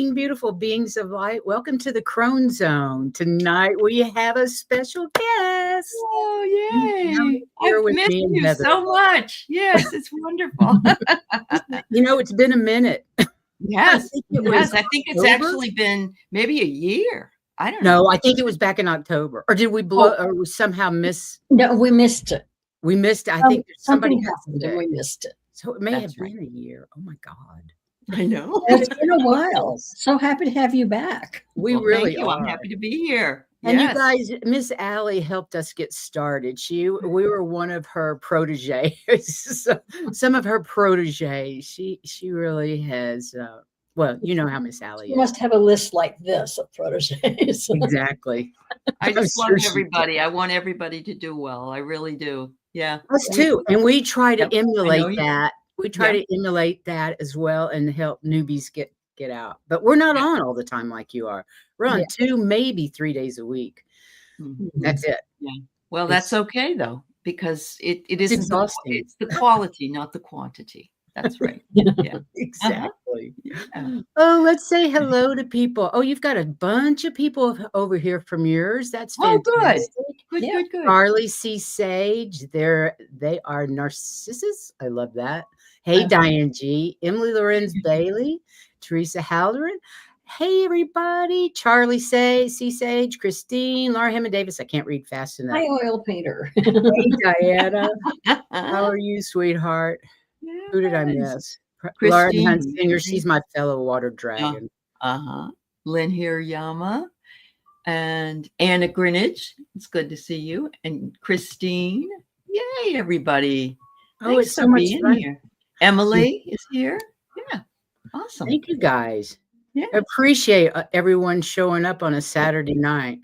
evening, beautiful beings of light. Welcome to the Crone Zone. Tonight we have a special guest. Oh, yay. I've missed you so much. Yes, it's wonderful. It's been a minute. Yes. I think it's actually been maybe a year. I don't know. No, I think it was back in October. Or did we blow or we somehow miss? No, we missed it. We missed it. I think somebody happened and we missed it. So it may have been a year. Oh my God. I know. It's been a while. So happy to have you back. We really are. I'm happy to be here. And you guys, Miss Aley helped us get started. We were one of her proteges. Some of her proteges. She really has. Well, you know how Miss Aley is. You must have a list like this of proteges. Exactly. I just love everybody. I want everybody to do well. I really do. Yeah. Us too. And we try to emulate that. We try to emulate that as well and help newbies get out. But we're not on all the time like you are. We're on 2, maybe 3 days a week. Mm-hmm. That's it. Yeah. Well, that's okay though, because it is exhausting. It's the quality, not the quantity. That's right. Yeah. Exactly. Oh, let's say hello to people. Oh, you've got a bunch of people over here from yours. That's fantastic. Good. Charlie C. Sage. They are Narcissus. I love that. Hey, Diane G. Emily Lorenz Bailey. Teresa Halloran. Hey, everybody. Charlie C. Sage. Christine. Laura Hammond Davis. I can't read fast enough. Hi, oil painter. Hey, Diana. How are you, sweetheart? Yes. Who did I miss? Lauren Hunsinger. She's my fellow water dragon. Lynn Hirayama and Anna Greenwich. It's good to see you. And Christine. Yay, everybody. Thanks it's so much fun here. Emily is here. Yeah. Awesome. Thank you guys. Yeah. Appreciate everyone showing up on a Saturday night.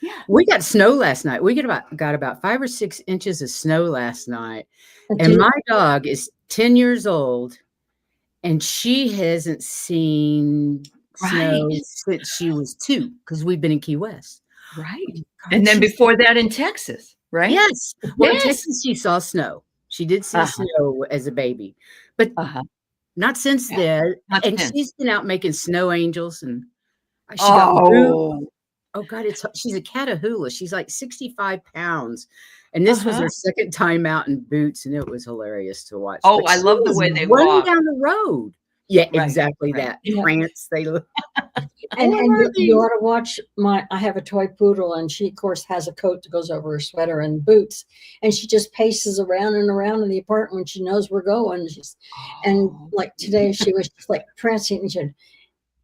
Yeah. We got snow last night. We got about 5 or 6 inches of snow last night. And my dog is 10 years old and she hasn't seen snow since she was 2 because we've been in Key West. Right. And then before that in Texas, right? Yes. Well, in Texas, she saw snow. She did see snow as a baby, but not since then. She's been out making snow angels and she got moved. Oh God, she's a Catahoula. She's like 65 pounds. And this was her second time out in boots, and it was hilarious to watch. Oh, I love the way they walk down the road. Yeah, exactly that. France, they look. And you ought to watch I have a toy poodle, and she, of course, has a coat that goes over her sweater and boots, and she just paces around and around in the apartment when she knows we're going. And like today, she was just like prancing, and she said,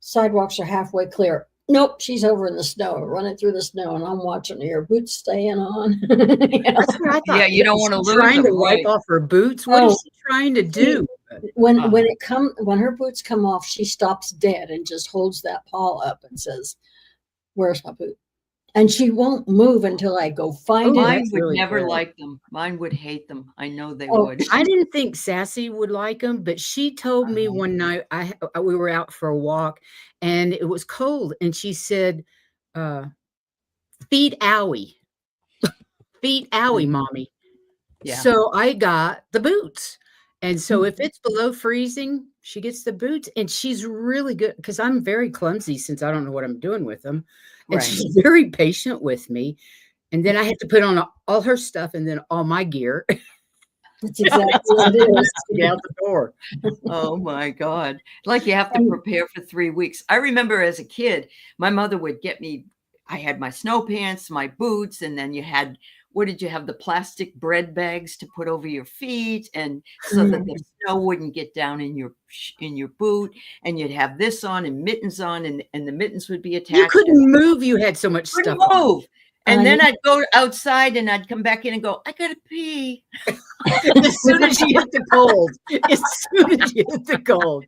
sidewalks are halfway clear. Nope, she's over in the snow, running through the snow, and I'm watching her boots staying on. That's what I thought. Yeah, you don't want to lose trying to wipe off her boots. What is she trying to do? When her boots come off, she stops dead and just holds that paw up and says, "Where's my boot?" And she won't move until I go find it. Mine would never like them. Mine would hate them. I know they would. I didn't think Sassy would like them, but she told me one night we were out for a walk and it was cold, and she said, "Feed Owie, feed Owie, mommy." Yeah. So I got the boots. And so if it's below freezing, she gets the boots, and she's really good because I'm very clumsy since I don't know what I'm doing with them. And she's very patient with me. And then I have to put on all her stuff and then all my gear. That's exactly what it is. Get out the door. Oh my God. Like you have to prepare for 3 weeks. I remember as a kid, my mother would get me, I had my snow pants, my boots, and then you had, what did you have? The plastic bread bags to put over your feet, and so that the snow wouldn't get down in your boot, and you'd have this on and mittens on, and the mittens would be attached. You couldn't move. You had so much stuff. Move. And then I'd go outside and I'd come back in and go, I gotta pee. As soon as you hit the cold. As soon as you hit the cold.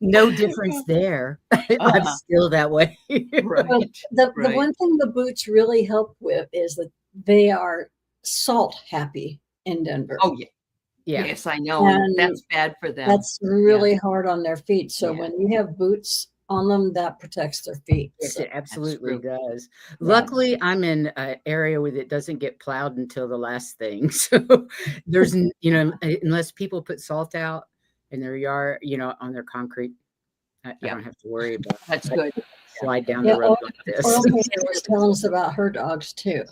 No difference there. I'm still that way. Well, the one thing the boots really help with is that they are salt happy in Denver. Oh, yeah. Yes, I know. And that's bad for them. That's really hard on their feet. So when you have boots on them, that protects their feet. Yes, it absolutely does. Luckily, I'm in an area where it doesn't get plowed until the last thing. So there's, unless people put salt out in their yard, on their concrete, I don't have to worry about That's good. Slide down the road like this. Was telling us about her dogs too.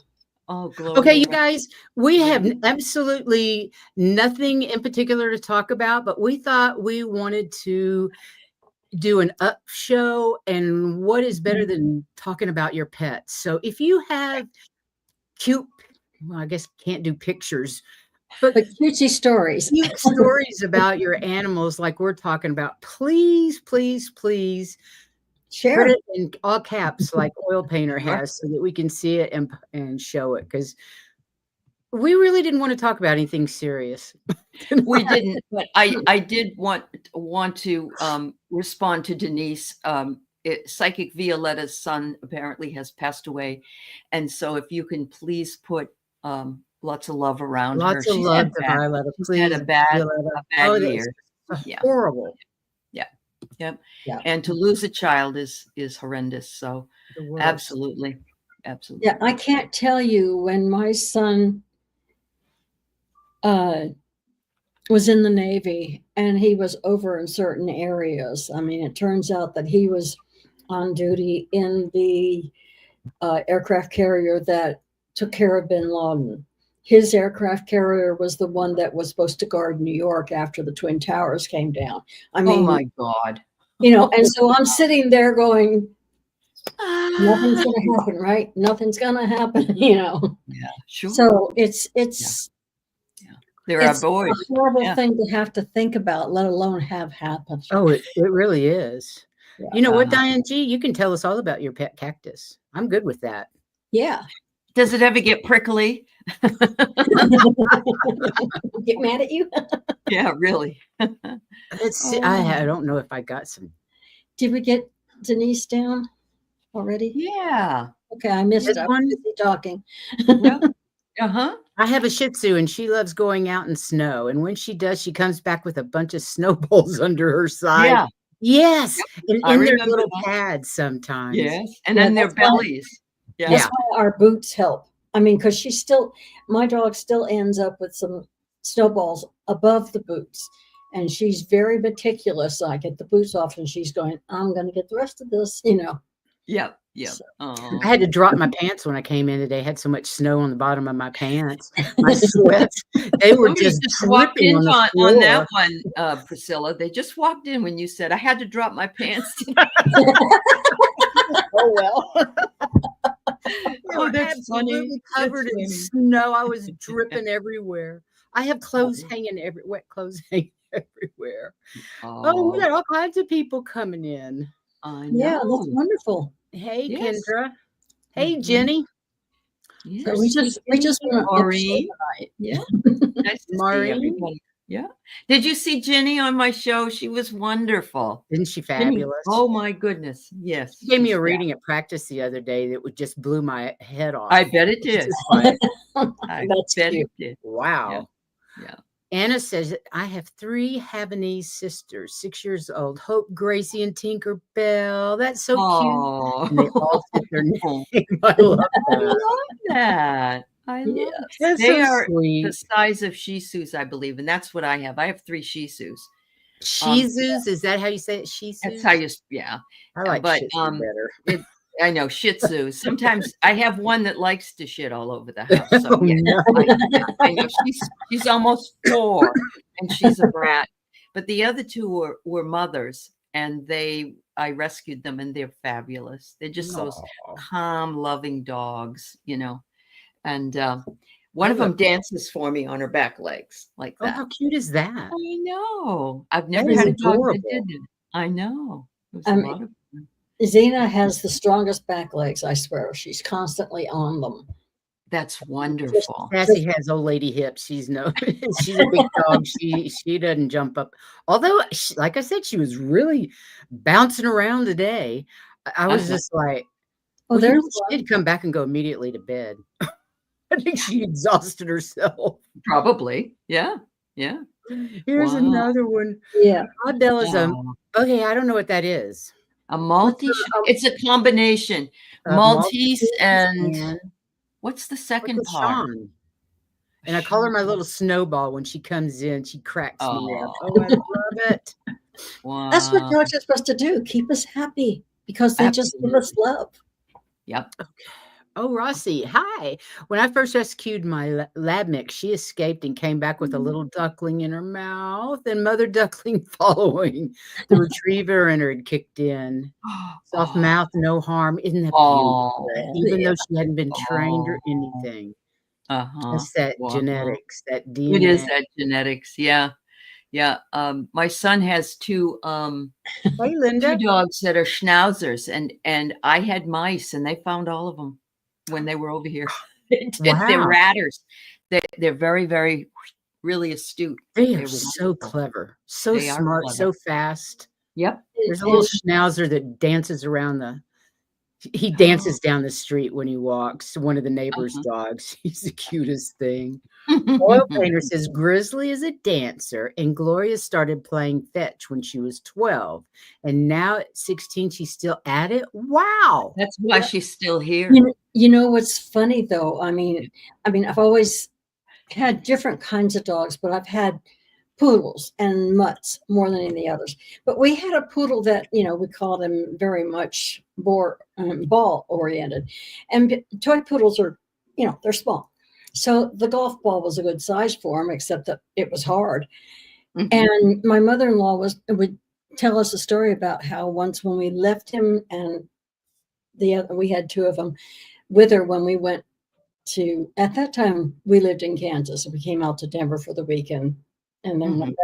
Oh, glory. Okay, you guys, we have absolutely nothing in particular to talk about, but we thought we wanted to do an up show, and what is better than talking about your pets? So if you have cute, well, I guess can't do pictures, but cutesy stories. Cute stories about your animals like we're talking about, please, please, please share put it in all caps like Oil Painter has so that we can see it and show it, because we really didn't want to talk about anything serious. We didn't, but I did want to respond to Denise. Psychic Violetta's son apparently has passed away, and so if you can please put lots of love around her. Lots of love to Violetta. She's had a bad year. Horrible. Yep. And to lose a child is horrendous. So absolutely. Yeah, I can't tell you, when my son was in the Navy and he was over in certain areas. I mean, it turns out that he was on duty in the aircraft carrier that took care of bin Laden. His aircraft carrier was the one that was supposed to guard New York after the Twin Towers came down. I mean, oh my God. And so I'm sitting there going, nothing's going to happen, right? Nothing's going to happen, Yeah, sure. So it's there are boys. A horrible thing to have to think about, let alone have happen. Oh, it really is. Yeah. You know what, Diane G? You can tell us all about your pet cactus. I'm good with that. Yeah. Does it ever get prickly? Get mad at you? Yeah, really. Let's see. I don't know if I got some. Did we get Denise down already? Yeah. Okay, I missed it. I was busy talking. I have a Shih Tzu, and she loves going out in snow. And when she does, she comes back with a bunch of snowballs under her side. Yeah. Yes. Yep. And in their little pads sometimes. Yes. And then their bellies. That's why our boots help. I mean, because my dog still ends up with some snowballs above the boots. And she's very meticulous. I get the boots off and she's going, I'm going to get the rest of this, Yep. Yep. So, I had to drop my pants when I came in today. I had so much snow on the bottom of my pants. My sweats, they were just walked in on that one, Priscilla. They just walked in when you said, I had to drop my pants. Oh, well. Oh, that's funny. Covered in snow. I was dripping everywhere. I have clothes hanging wet clothes hanging everywhere. Oh, we got all kinds of people coming in. I know. Yeah, that's wonderful. Hey, Kendra. Hey, Jenny. Yes. So we just want Maureen. Yeah. Nice to see everybody. Yeah. Did you see Jenny on my show? She was wonderful. Isn't she fabulous? Jenny, oh my goodness. Yes. She gave me a reading at practice the other day that would just blew my head off. I bet it did. I bet it did. Wow. Yeah. Anna says, I have 3 Havanese sisters, 6 years old. Hope, Gracie, and Tinker Bell. That's so cute. And they all fit their name. I love that. I love that. They are sweet. The size of Shih Tzus, I believe. And that's what I have. I have 3 Shih Tzus. Shih Tzus? Is that how you say it? Shih Tzus? That's how you, yeah. I like Shih Tzu better. I know, Shih Tzu. Sometimes I have one that likes to shit all over the house. So I know she's almost 4 and she's a brat. But the other 2 were mothers, and I rescued them, and they're fabulous. They're just those calm, loving dogs, And one of them dances for me on her back legs like that. Oh, how cute is that? I know. I've never had a dog that did it. I know. It was a lot of fun. Xena has the strongest back legs, I swear. She's constantly on them. That's wonderful. Cassie has old lady hips. She's a big dog. She doesn't jump up. Although, like I said, she was really bouncing around today. I was just like, she did come back and go immediately to bed. I think she exhausted herself. Probably. Yeah. Yeah. Here's another one. Yeah. Bella's okay, I don't know what that is. A Maltese. It's a combination. Maltese and what's the second part? Sean? And I call her my little snowball when she comes in. She cracks me up. Oh, I love it. Wow. That's what dogs are supposed to do. Keep us happy because they just give us love. Yep. Okay. Oh, Rossi, hi. When I first rescued my lab mix, she escaped and came back with a little duckling in her mouth and mother duckling following. The retriever in her had kicked in. Soft mouth, no harm. Isn't that beautiful? Even though she hadn't been trained or anything. It's that genetics, that DNA. It is that genetics. Yeah. Yeah. My son has two Hey, Linda. two dogs that are schnauzers, and I had mice, and they found all of them when they were over here. Wow. They're ratters. They're very, very, really astute. They are so clever, so smart, so fast. Yep. There's a little schnauzer that dances around he dances down the street when he walks. One of the neighbor's dogs. He's the cutest thing. Oil Painter says Grizzly is a dancer, and Gloria started playing fetch when she was 12, and now at 16 she's still at it. Wow, that's why she's still here. You know what's funny though? I mean, I've always had different kinds of dogs, but I've had poodles and mutts more than any of the others. But we had a poodle that, we called him very much ball oriented, and toy poodles are, they're small. So the golf ball was a good size for him, except that it was hard. And my mother-in-law would tell us a story about how once when we left him and we had two of them with her when we went to, at that time we lived in Kansas, and we came out to Denver for the weekend and then went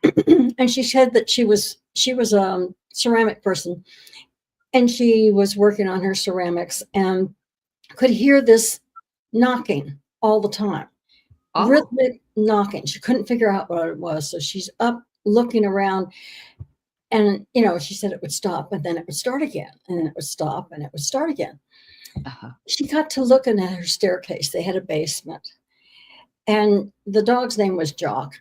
back. And she said that she was a ceramic person, and she was working on her ceramics and could hear this knocking all the time, rhythmic knocking. She couldn't figure out what it was, so she's up looking around, and she said it would stop, and then it would start again, and then it would stop, and it would start again. She got to looking at her staircase. They had a basement, and the dog's name was Jock,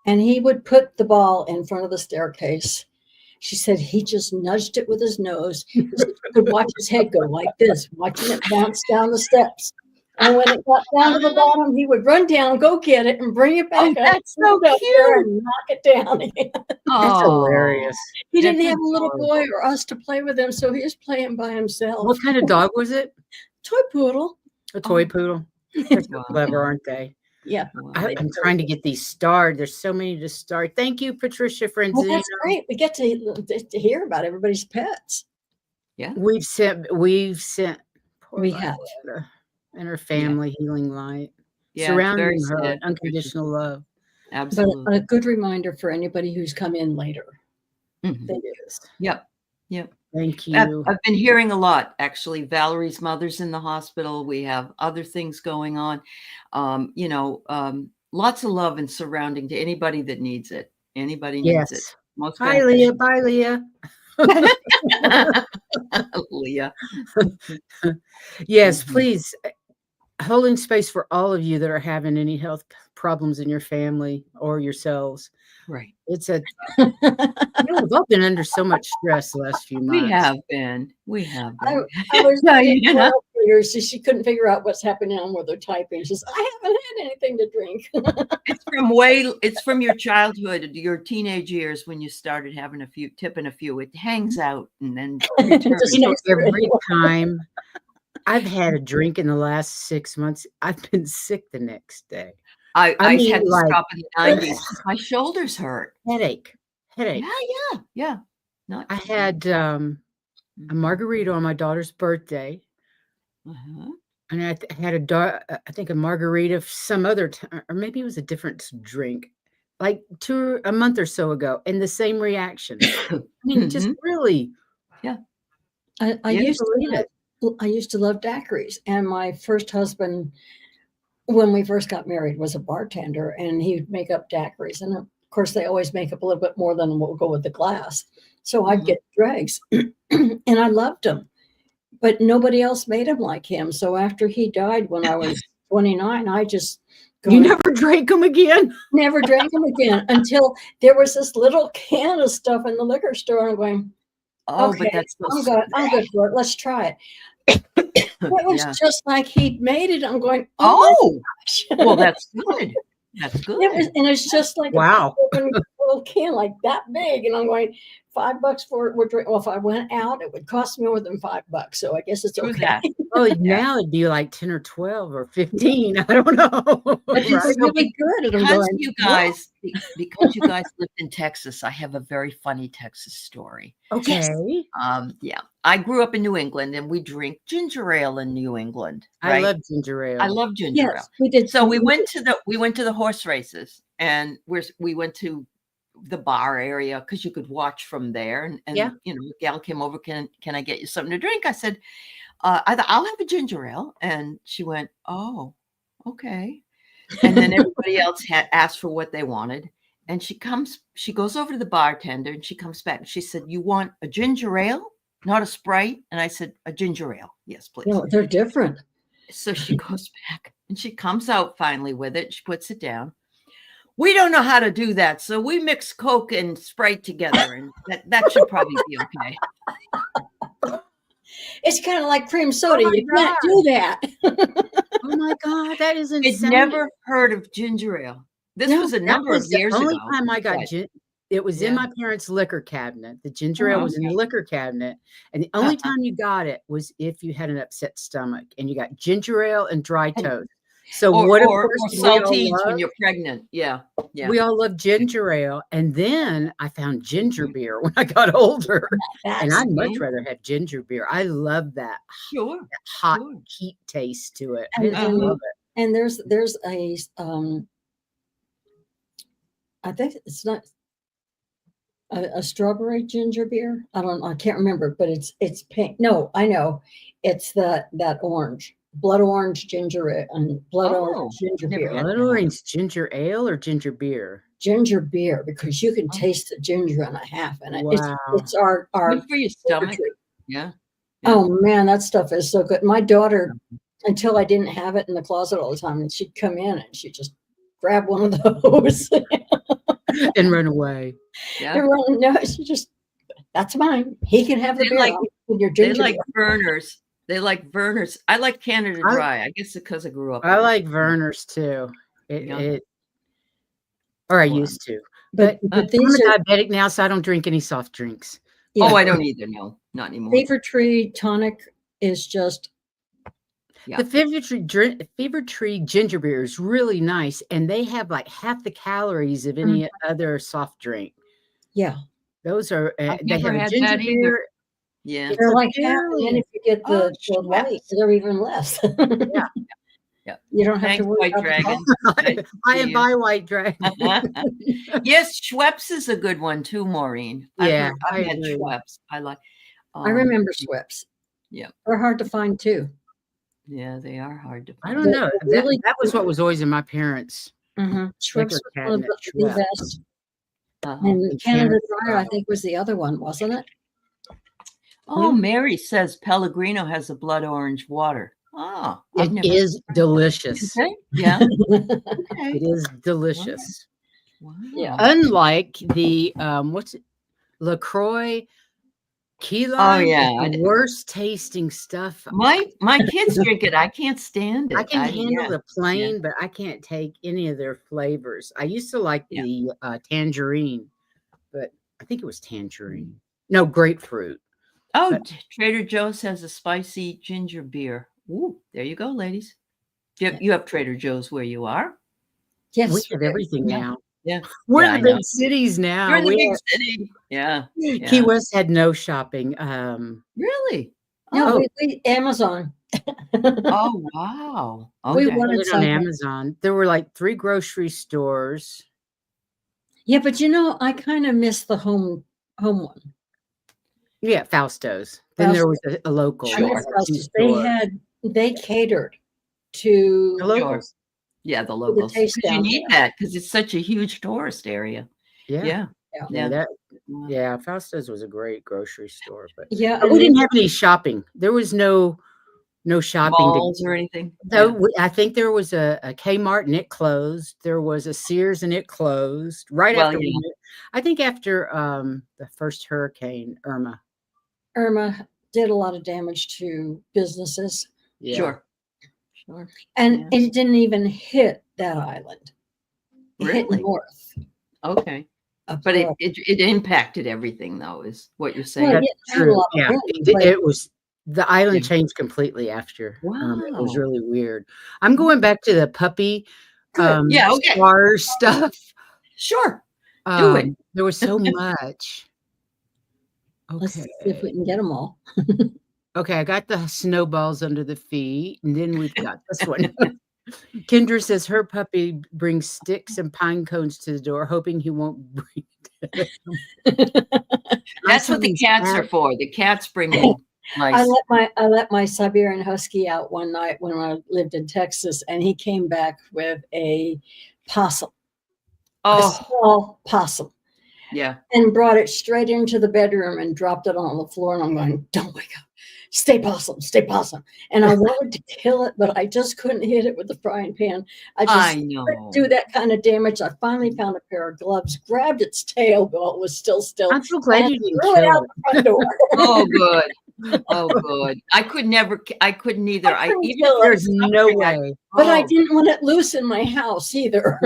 and he would put the ball in front of the staircase. She said he just nudged it with his nose. You could watch his head go like this, watching it bounce down the steps. And when it got down to the bottom, he would run down, go get it, and bring it back up. That's so cute. And knock it down again. That's hilarious. He didn't have a little boy or us to play with him, so he was playing by himself. What kind of dog was it? Toy poodle. A toy poodle. They're so clever, aren't they? Yeah. I'm trying to get these starred. There's so many to start. Thank you, Patricia Frenzino. Well, that's great. We get to hear about everybody's pets. Yeah. We've sent we have. And her family, healing light, Yeah, surrounding her, unconditional love. Absolutely. But a good reminder for anybody who's come in later. Yep. Thank you. I've been hearing a lot, actually. Valerie's mother's in the hospital. We have other things going on. Lots of love and surrounding to anybody that needs it. Anybody needs it. Most Hi, Leah. Bye, Leah. Leah. Yes, please. Holding space for all of you that are having any health problems in your family or yourselves. Right. It's we've all been under so much stress the last few months. We have been. I was so she couldn't figure out what's happening on where they're typing. She says, I haven't had anything to drink. It's from your childhood, your teenage years when you started having tipping a few. It hangs out and then every time I've had a drink in the last 6 months, I've been sick the next day. I had to stop in the 90s. My shoulders hurt. Headache. Yeah. I had a margarita on my daughter's birthday. And I had I think a margarita some other time, or maybe it was a different drink, like a month or so ago, and the same reaction. I mean, just really. Yeah. I used to love daiquiris, and my first husband, when we first got married, was a bartender, and he would make up daiquiris. And of course, they always make up a little bit more than what will go with the glass. So I'd get dregs, and I loved them. But nobody else made them like him. So after he died when I was 29, I just... You never drank them again? Never drank them again until there was this little can of stuff in the liquor store. And I'm going, okay, I'm good for it. Let's try it. It was just like he'd made it. I'm going, oh my gosh. Well, that's good. That's good. And it's just like wow. little can like that big, and I'm going $5 for it. Well, if I went out, it would cost me more than $5. So I guess it's okay. Oh, now it'd be like 10 or 12 or 15. I don't know. But it's really good. And because you guys lived in Texas, I have a very funny Texas story. Okay. Yeah. I grew up in New England, and we drink ginger ale in New England. Right? I love ginger ale. I love ginger ale. We did. So we went to the horse races, and we went to the bar area because you could watch from there. And you know, the gal came over, can I get you something to drink? I said, I'll have a ginger ale. And she went, oh, okay. And then everybody else had asked for what they wanted. And she goes over to the bartender, and she comes back and she said, you want a ginger ale, not a Sprite? And I said, a ginger ale. Yes, please. No, they're different. So she goes back and she comes out finally with it. She puts it down. We don't know how to do that. So we mix Coke and Sprite together, and that should probably be okay. It's kind of like cream soda. You can't do that. Oh my God, that is insane. I'd never heard of ginger ale. This was a number of years ago. The only time I got it was in my parents' liquor cabinet. The ginger ale was in the liquor cabinet. And the only time you got it was if you had an upset stomach, and you got ginger ale and dry toast. So or saltines when you're pregnant. Yeah. We all love ginger ale. And then I found ginger beer when I got older. And I'd much rather have ginger beer. I love that, hot heat taste to it. I love it. And there's a I think it's not a strawberry ginger beer. I can't remember, but it's pink. No, I know. It's that orange. Blood orange ginger and orange ginger beer. Blood orange ginger ale or ginger beer? Ginger beer, because you can taste the ginger and a half in it. Wow. It's our good for your stomach. Yeah. Oh man, that stuff is so good. My daughter, until I didn't have it in the closet all the time, and she'd come in and she'd just grab one of those and run away. Yeah. No, she just, that's mine. He can have the beer. They like Vernors. They like Vernors. I like Canada Dry. I guess because I grew up. I like Vernors too. Or I used to. But I'm a diabetic now, so I don't drink any soft drinks. Yeah. Oh, I don't either. No, not anymore. Fever Tree tonic is just. Yeah. The Fever Tree ginger beer is really nice, and they have like half the calories of any other soft drink. Yeah, those are. They have a ginger beer. Yeah, they're like half, and then if you get the white, they're even less. Yeah. You don't have to worry about White Dragon. I am by White Dragon. Yes, Schweppes is a good one too, Maureen. Yeah, I've had Schweppes. I like. I remember Schweppes. Yeah, they're hard to find too. Yeah, they are hard to find. I don't know. That was what was always in my parents. Schweppes was one of the best. And Canada Dry, I think, was the other one, wasn't it? Oh, Mary says Pellegrino has a blood orange water. Oh, it is delicious. Okay. Yeah. It is delicious. Wow. Yeah. Unlike the LaCroix key lime. Oh yeah, the worst tasting stuff. My kids drink it. I can't stand it. I can handle the plain, but I can't take any of their flavors. I used to like the tangerine, but I think it was tangerine. No, grapefruit. Oh, Trader Joe's has a spicy ginger beer. Ooh, there you go, ladies. You have Trader Joe's where you are? Yes, we have everything now. Yeah, we're in the big cities now. We're in the big city. Yeah. Key West had no shopping. Really? No, we Amazon. Oh wow! Okay. We wanted it on Amazon. There were like 3 grocery stores. Yeah, but I kind of miss the home one. Yeah, Fausto's. Then there was a local. They catered to the locals. Yeah, the locals. You need that because it's such a huge tourist area. Yeah. Fausto's was a great grocery store, but we didn't have any shopping. There was no shopping malls or anything. So I think there was a Kmart and it closed. There was a Sears and it closed after. I think after the first hurricane Irma. Irma did a lot of damage to businesses. Yeah. Sure. And it didn't even hit that island. It hit north. Okay. But it impacted everything, though, is what you're saying. Well, That's true. Yeah, it was. The island Yeah. changed completely after. Wow. It was really weird. I'm going back to the puppy Yeah, okay. star stuff. Sure. Do it. There was so much. Okay. Let's see if we can get them all. Okay, I got the snowballs under the feet, and then we've got this one. Kendra says her puppy brings sticks and pine cones to the door, hoping he won't bring it. That's what the cats are for. The cats bring in mice. I let my Siberian Husky out one night when I lived in Texas, and he came back with a possum. A small possum. Yeah. And brought it straight into the bedroom and dropped it on the floor. And I'm going, don't wake up. Stay possum, stay possum. And I wanted to kill it, but I just couldn't hit it with the frying pan. I couldn't do that kind of damage. I finally found a pair of gloves, grabbed its tail while it was still. I'm so glad you didn't threw it out the front door. Oh, good. Oh, good. I couldn't either. There's no way. But I didn't want it loose in my house either.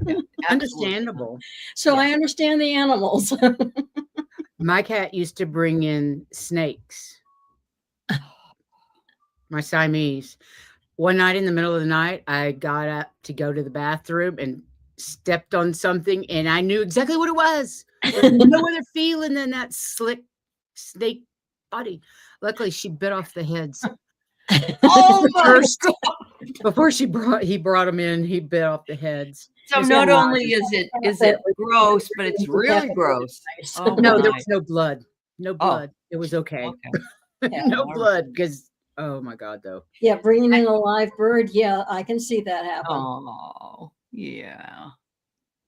Yeah, understandable. So I understand the animals. My cat used to bring in snakes. My Siamese. One night in the middle of the night, I got up to go to the bathroom and stepped on something, and I knew exactly what it was. There's no other feeling than that slick snake body. Luckily, she bit off the heads. Oh my God. Before he brought them in, he bit off the heads. So not only is it gross, but it's really gross. Oh, no, there was no blood. No blood. It was okay. No blood, because oh my God, though. Yeah, bringing in a live bird. Yeah, I can see that happen. Oh, yeah.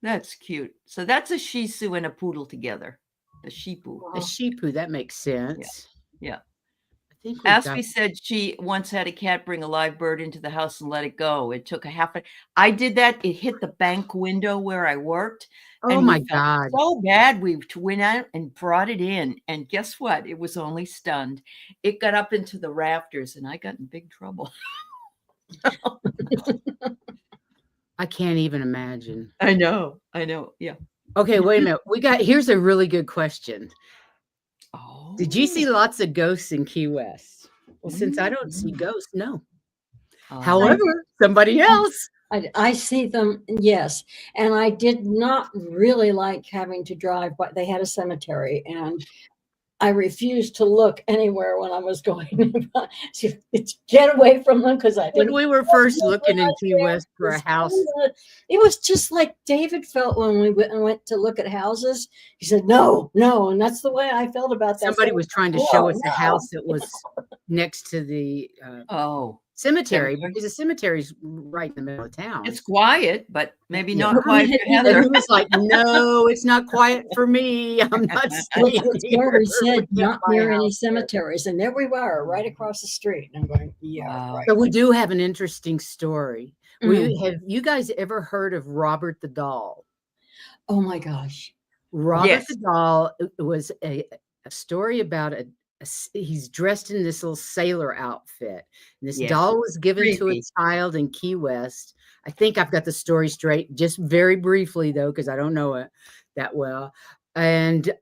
That's cute. So that's a Shih Tzu and a poodle together. The Shih-Poo. The Shih-Poo, that makes sense. Yeah. Aspie said she once had a cat bring a live bird into the house and let it go. It took I did that. It hit the bank window where I worked. Oh my God. So bad. We went out and brought it in. And guess what? It was only stunned. It got up into the rafters and I got in big trouble. I can't even imagine. I know. Yeah. Okay, wait a minute. Here's a really good question. Oh. Did you see lots of ghosts in Key West? Well, since I don't see ghosts, no. However, somebody else. I see them, yes. And I did not really like having to drive, but they had a cemetery, and I refused to look anywhere when I was going. Get away from them, because I didn't. When we were first looking in Key West for a house, it was just like David felt when we went to look at houses. He said, no, and that's the way I felt about that. Somebody was trying to show us a house that was next to the cemetery, because the cemetery's right in the middle of town. It's quiet, but maybe not quiet for Heather. He was like, no, it's not quiet for me. I'm not staying here. He said not near any cemeteries. And there we were, right across the street. And I'm going, yeah. Right. So we do have an interesting story. Have you guys ever heard of Robert the Doll? Oh my gosh. Robert the Doll was a story about he's dressed in this little sailor outfit. And this doll was given to a child in Key West. I think I've got the story straight, just very briefly though, because I don't know it that well. And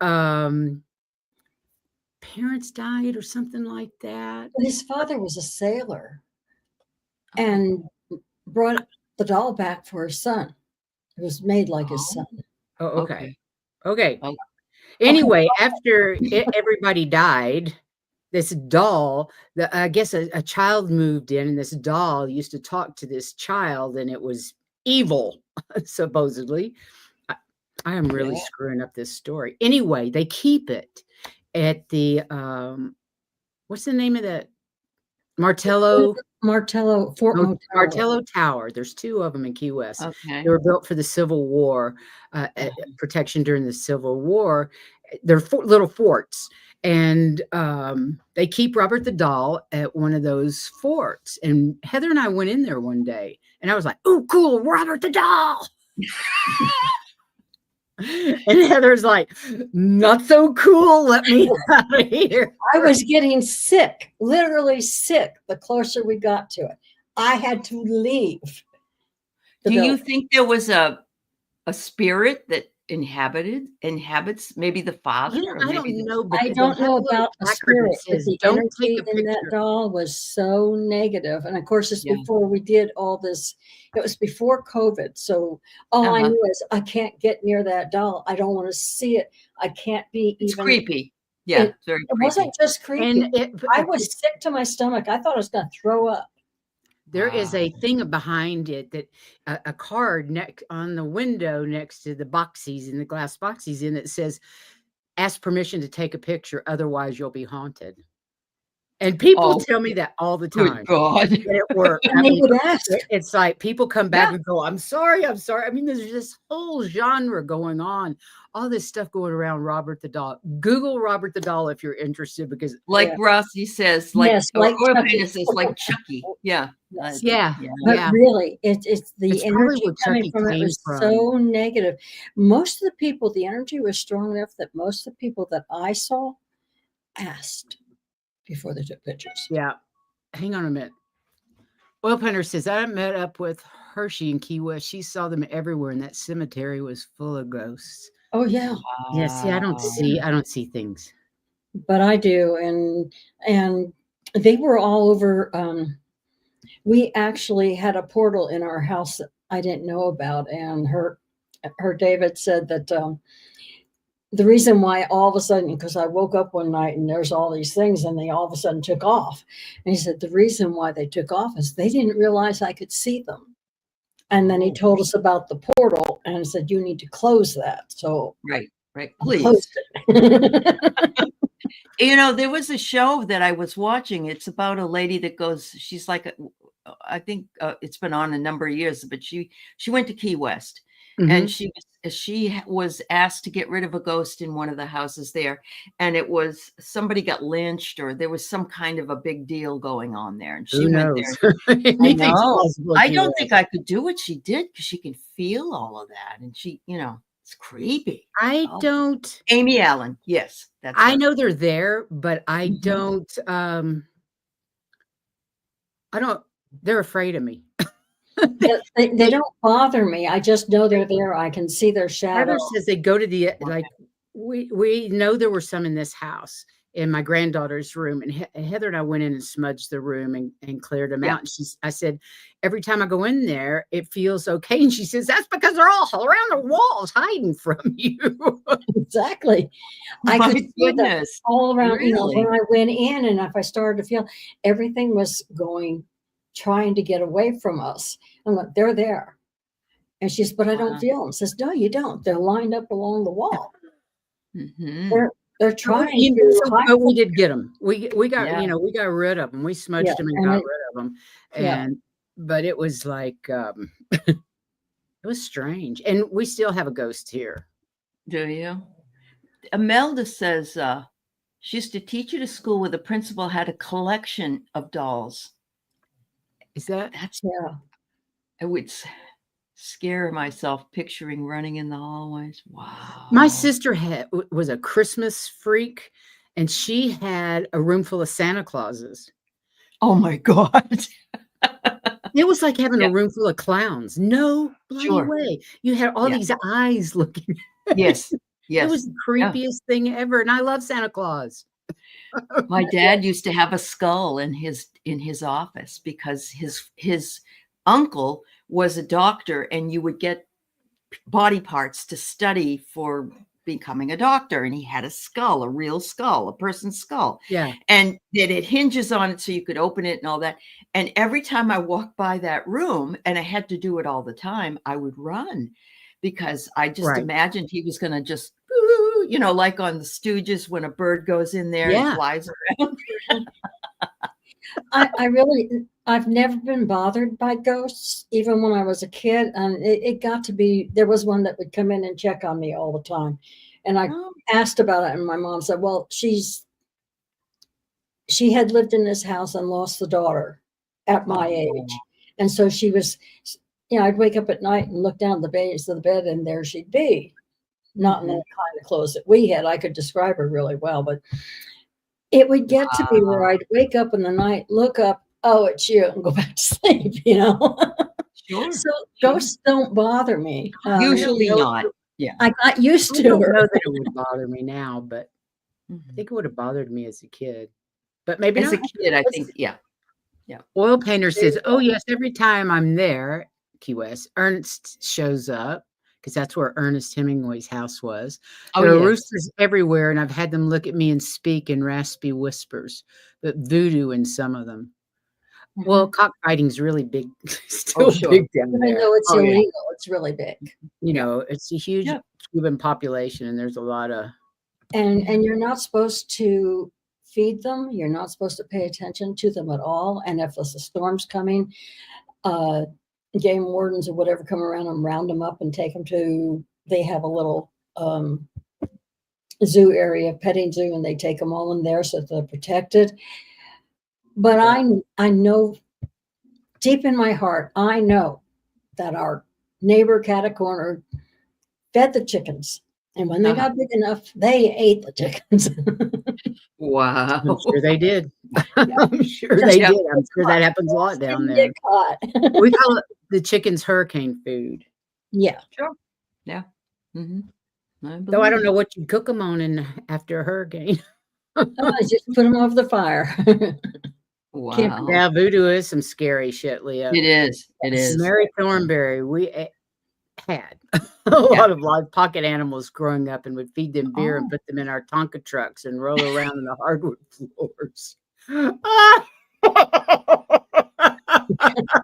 parents died or something like that. His father was a sailor and brought the doll back for his son. It was made like his son. Oh, okay. Anyway, after everybody died, this doll, I guess a child moved in, and this doll used to talk to this child, and it was evil, supposedly. I am really screwing up this story. Anyway, they keep it at the, what's the name of that? Martello Tower. There's two of them in Key West. Okay. They were built for the Civil War, protection during the Civil War. They're little forts, and they keep Robert the Doll at one of those forts. And Heather and I went in there one day, and I was like, "Oh, cool, Robert the Doll." And Heather's like, "Not so cool. Let me out of here." I was getting sick, literally sick, the closer we got to it. I had to leave. Do you think there was a spirit that inhabits maybe the father. You know, Or I maybe don't know, but I they don't have know a little about the placard that spirit, but says, the "Don't take energy a in that picture." doll was so negative. And of course, it's Yeah. before we did all this. It was before COVID. So all I knew is I can't get near that doll. I don't want to see it. I can't be It's even. creepy. Yeah, It, very it creepy. wasn't just creepy. And I was sick to my stomach. I thought I was going to throw up. there is a thing behind it that a card on the window next to the boxies in the glass boxies in it says, "Ask permission to take a picture, otherwise you'll be haunted." And people tell me that all the time. Good God. At work. And I they mean, would ask. it's like people come back Yeah. and go, I'm sorry. I mean, there's this whole genre going on, all this stuff going around Robert the Doll. Google Robert the Doll if you're interested, because Like Rossi says, like, Yes, like Oil Chucky. Painter says, like Chucky. Yeah. Yes. yeah, But yeah. really, it's the It's probably energy where coming Chucky from it came was from. so negative. Most of the people, the energy was strong enough that most of the people that I saw asked before they took pictures. Yeah. Hang on a minute. Oil Painter says, I met up with Hershey in Key West. She saw them everywhere, and that cemetery was full of ghosts. Oh yeah. Yeah, see, I don't see things. But I do, and they were all over. We actually had a portal in our house that I didn't know about, and her David said that the reason why all of a sudden, because I woke up one night and there's all these things and they all of a sudden took off. And he said the reason why they took off is they didn't realize I could see them. And then he told us about the portal and said, you need to close that. So Right, I please. closed it. You know, there was a show that I was watching. It's about a lady that goes, she's like, I think it's been on a number of years, but she went to Key West. And she was asked to get rid of a ghost in one of the houses there. And it was somebody got lynched, or there was some kind of a big deal going on there. And she went there. I know. I don't think I could do what she did, because she can feel all of that. And she, you know, it's creepy. I don't. Amy Allen. Yes. That's I her. know they're there, but I don't. They're afraid of me. They don't bother me. I just know they're there. I can see their shadow. Heather says they go to the, like, we know there were some in this house in my granddaughter's room, and Heather and I went in and smudged the room and cleared them out. And I said, every time I go in there, it feels okay. And she says, that's because they're all around the walls hiding from you. Exactly. I could see them all around. Really? You know, when I went in, and if I started to feel everything was trying to get away from us. I'm like, they're there. And she says, but I don't feel them. Says, no, you don't. They're lined up along the wall. They're trying but we did get them. We got, we got rid of them. We smudged them and got rid of them. But it was like, it was strange. And we still have a ghost here. Do you? Imelda says she used to teach at a school where the principal had a collection of dolls. Is that? I would scare myself picturing running in the hallways. Wow. My sister was a Christmas freak, and she had a room full of Santa Clauses. Oh my God. It was like having a room full of clowns. No bloody way. You had all these eyes looking. Yes. It was the creepiest thing ever. And I love Santa Claus. My dad used to have a skull in his office, because his uncle was a doctor, and you would get body parts to study for becoming a doctor. And he had a skull, a real skull, a person's skull. Yeah. And that it hinges on it so you could open it and all that. And every time I walked by that room, and I had to do it all the time, I would run, because I just imagined he was going to just, you know, like on the Stooges when a bird goes in there and flies around. I've never been bothered by ghosts, even when I was a kid. And it got to be, there was one that would come in and check on me all the time. And I asked about it, and my mom said, well, she had lived in this house and lost the daughter at my age. And so she was, I'd wake up at night and look down the base of the bed, and there she'd be. Not in the kind of clothes that we had. I could describe her really well, but it would get to be where I'd wake up in the night, look up, oh, it's you, and go back to sleep, you know? Sure. So ghosts don't bother me. Usually not. I got used to I don't her. know that it would bother me now, but I think it would have bothered me as a kid. But maybe as not. a kid, I think, yeah. Oil Painter says, "Oh yes, every time I'm there, Key West, Ernest shows up because that's where Ernest Hemingway's house was. There are roosters everywhere, and I've had them look at me and speak in raspy whispers, but voodoo in some of them. Well, cockfighting's really big, still big down there. Even though it's illegal, it's really big. You know, it's a huge Cuban population, and there's a lot of and you're not supposed to feed them. You're not supposed to pay attention to them at all. And if there's a storm's coming, game wardens or whatever come around and round them up and take them to, they have a little zoo area, petting zoo, and they take them all in there so that they're protected. But I know deep in my heart, I know that our neighbor cat corner fed the chickens. And when they got big enough, they ate the chickens. Wow. I'm sure they did. I'm sure they did. I'm sure that happens a lot down there. Get caught. We call it the chicken's hurricane food. Yeah. Sure. Yeah. Though I don't know what you cook them on after a hurricane. I just put them over the fire. Wow. Yeah, voodoo is some scary shit, Leah. It is. It is. Mary Thornberry, we had a lot of live pocket animals growing up and would feed them beer and put them in our Tonka trucks and roll around in the hardwood floors.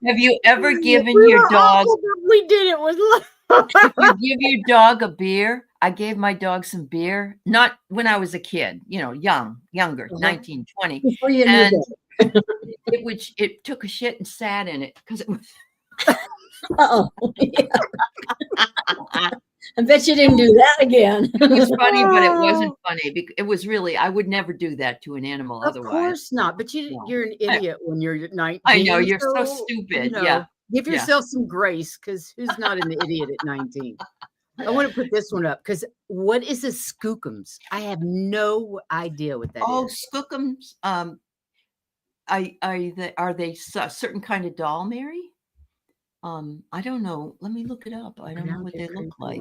Have you ever given your dog? We did it with love. You give your dog a beer? I gave my dog some beer, not when I was a kid, you know, younger, 19, 20. Before you and knew it took a shit and sat in it because it was. I bet you didn't do that again. It was funny, but it wasn't funny. It was really, I would never do that to an animal otherwise. Of course not. But you're an idiot when you're 19. I know, you're so stupid. You know, give yourself some grace, because who's not an idiot at 19? I want to put this one up, because what is a skookums? I have no idea what that is. Skookums. Are they a certain kind of doll, Mary? I don't know. Let me look it up. I don't know what they look like.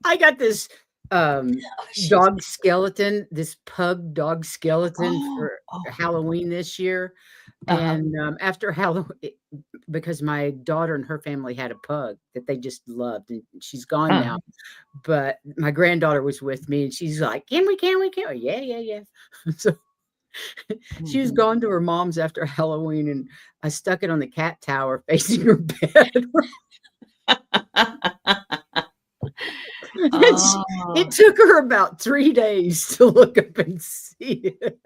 I got this dog skeleton, this pug dog skeleton for Halloween this year. And after Halloween, because my daughter and her family had a pug that they just loved, and she's gone now. But my granddaughter was with me, and she's like, can we? Yeah. So she was gone to her mom's after Halloween, and I stuck it on the cat tower facing her bed. It took her about 3 days to look up and see it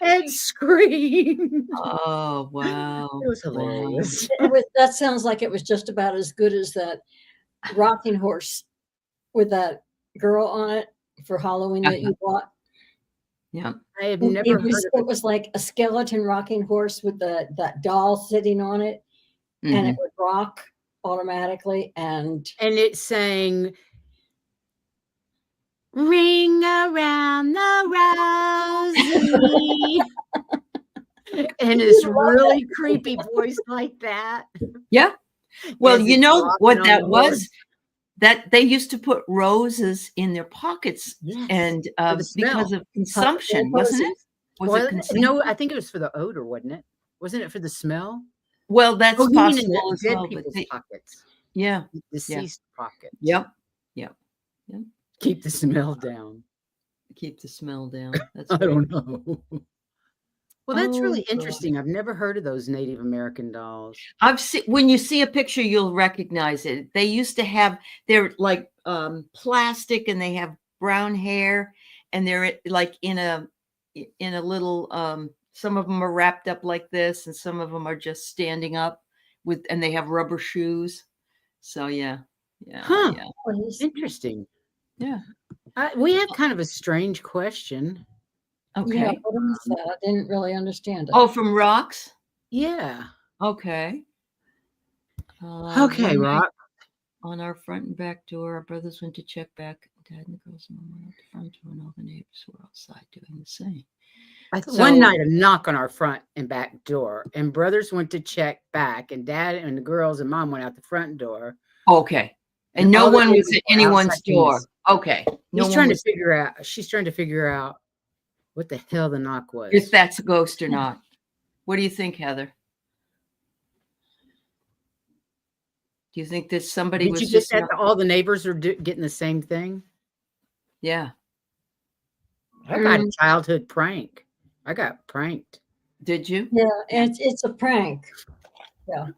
and scream. Oh, wow. It was hilarious. That sounds like it was just about as good as that rocking horse with that girl on it for Halloween that you bought. Yeah, I have never heard of it. It was like a skeleton rocking horse with that doll sitting on it, and it would rock automatically, and it sang "Ring Around the Rosie," and this really creepy voice like that. Yeah. Well, you know what that was? That they used to put roses in their pockets, and because of consumption, wasn't it? Was it consumption? No, I think it was for the odor, wasn't it? Wasn't it for the smell? Well, that's possible as dead well. people's pockets. Yeah, deceased pockets. Yep. Keep the smell down. Keep the smell down. That's I don't know. Well, that's really interesting. I've never heard of those Native American dolls. I've seen, when you see a picture, you'll recognize it. They used to have, they're like plastic, and they have brown hair, and they're like in a little, some of them are wrapped up like this, and some of them are just standing up and they have rubber shoes. So yeah. Interesting. Yeah. We have kind of a strange question. Okay. Yeah, what is that? I didn't really understand it. Oh, from Rocks? Yeah. Okay. Okay, Rock. On our front and back door, our brothers went to check back. Dad and the girls and Mom were at the front door, and all the neighbors were outside doing the same. One night, a knock on our front and back door, and brothers went to check back, and Dad and the girls and Mom went out the front door. Okay. And no one was at were anyone's outside door. things. Okay. She's trying to figure out what the hell the knock was. If that's a ghost or not. What do you think, Heather? Do you think that somebody was Did you get that? All the neighbors are getting the same thing? Yeah. I got a childhood prank. I got pranked. Did you? Yeah, it's a prank. Yeah.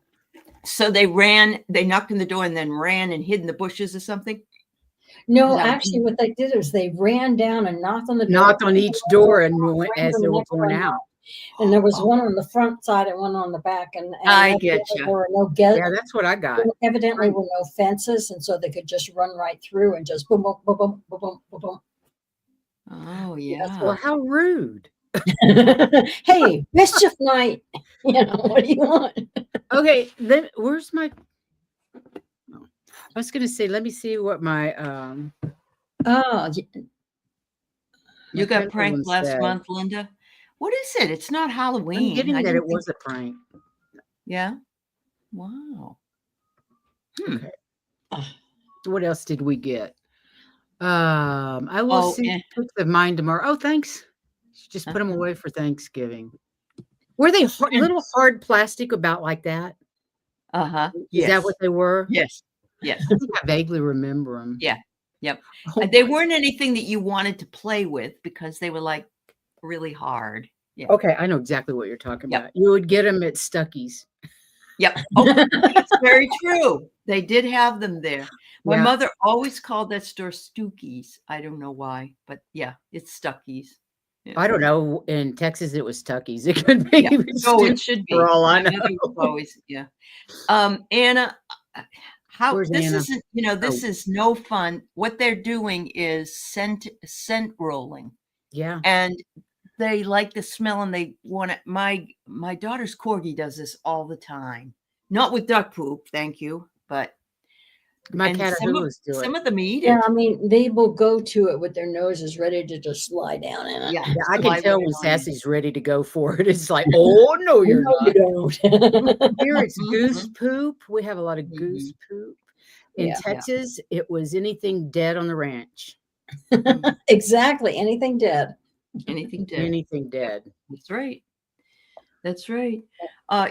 So they knocked on the door and then ran and hid in the bushes or something? No, actually what they did is they ran down and knocked on the door. Knocked on each door and went as they were going out. And there was one on the front side and one on the back. And I get you. Yeah, that's what I got. Evidently were no fences, and so they could just run right through and just boom, boom, boom, boom, boom, boom, boom, boom. Oh, yeah. Well, how rude. Hey, mischief night. What do you want? Okay, then where's my... I was going to say, let me see what my... You got pranked last month, Linda? What is it? It's not Halloween. I'm getting that it was a prank. Yeah? Wow. Okay. What else did we get? I will see the mind tomorrow. Oh, thanks. Just put them away for Thanksgiving. Were they little hard plastic about like that? Uh-huh. Is that what they were? Yes. Yes. I think I vaguely remember them. Yeah. Yep. They weren't anything that you wanted to play with because they were like really hard. Yeah. Okay, I know exactly what you're talking about. You would get them at Stuckey's. Yep. Oh, that's very true. They did have them there. My mother always called that store Stookies. I don't know why, but yeah, it's Stuckey's. Yeah. I don't know. In Texas, it was Stuckey's. It could be. Yeah. Oh, it should be. For all I My know. mother was always, yeah. Anna, Where's this Anna? isn't, this is no fun. What they're doing is scent rolling. Yeah. And they like the smell and they want it. My daughter's corgi does this all the time. Not with duck poop, thank you, but my catahoula's do it. Some of them eat it. Yeah, I mean, they will go to it with their noses ready to just lie down in it. Yeah, I can tell when Sassy's ready to go for it. It's like, oh no, you're not. You don't. Here it's goose poop. We have a lot of goose poop. In Texas, it was anything dead on the ranch. Exactly. Anything dead. Anything dead. Anything dead. That's right. That's right.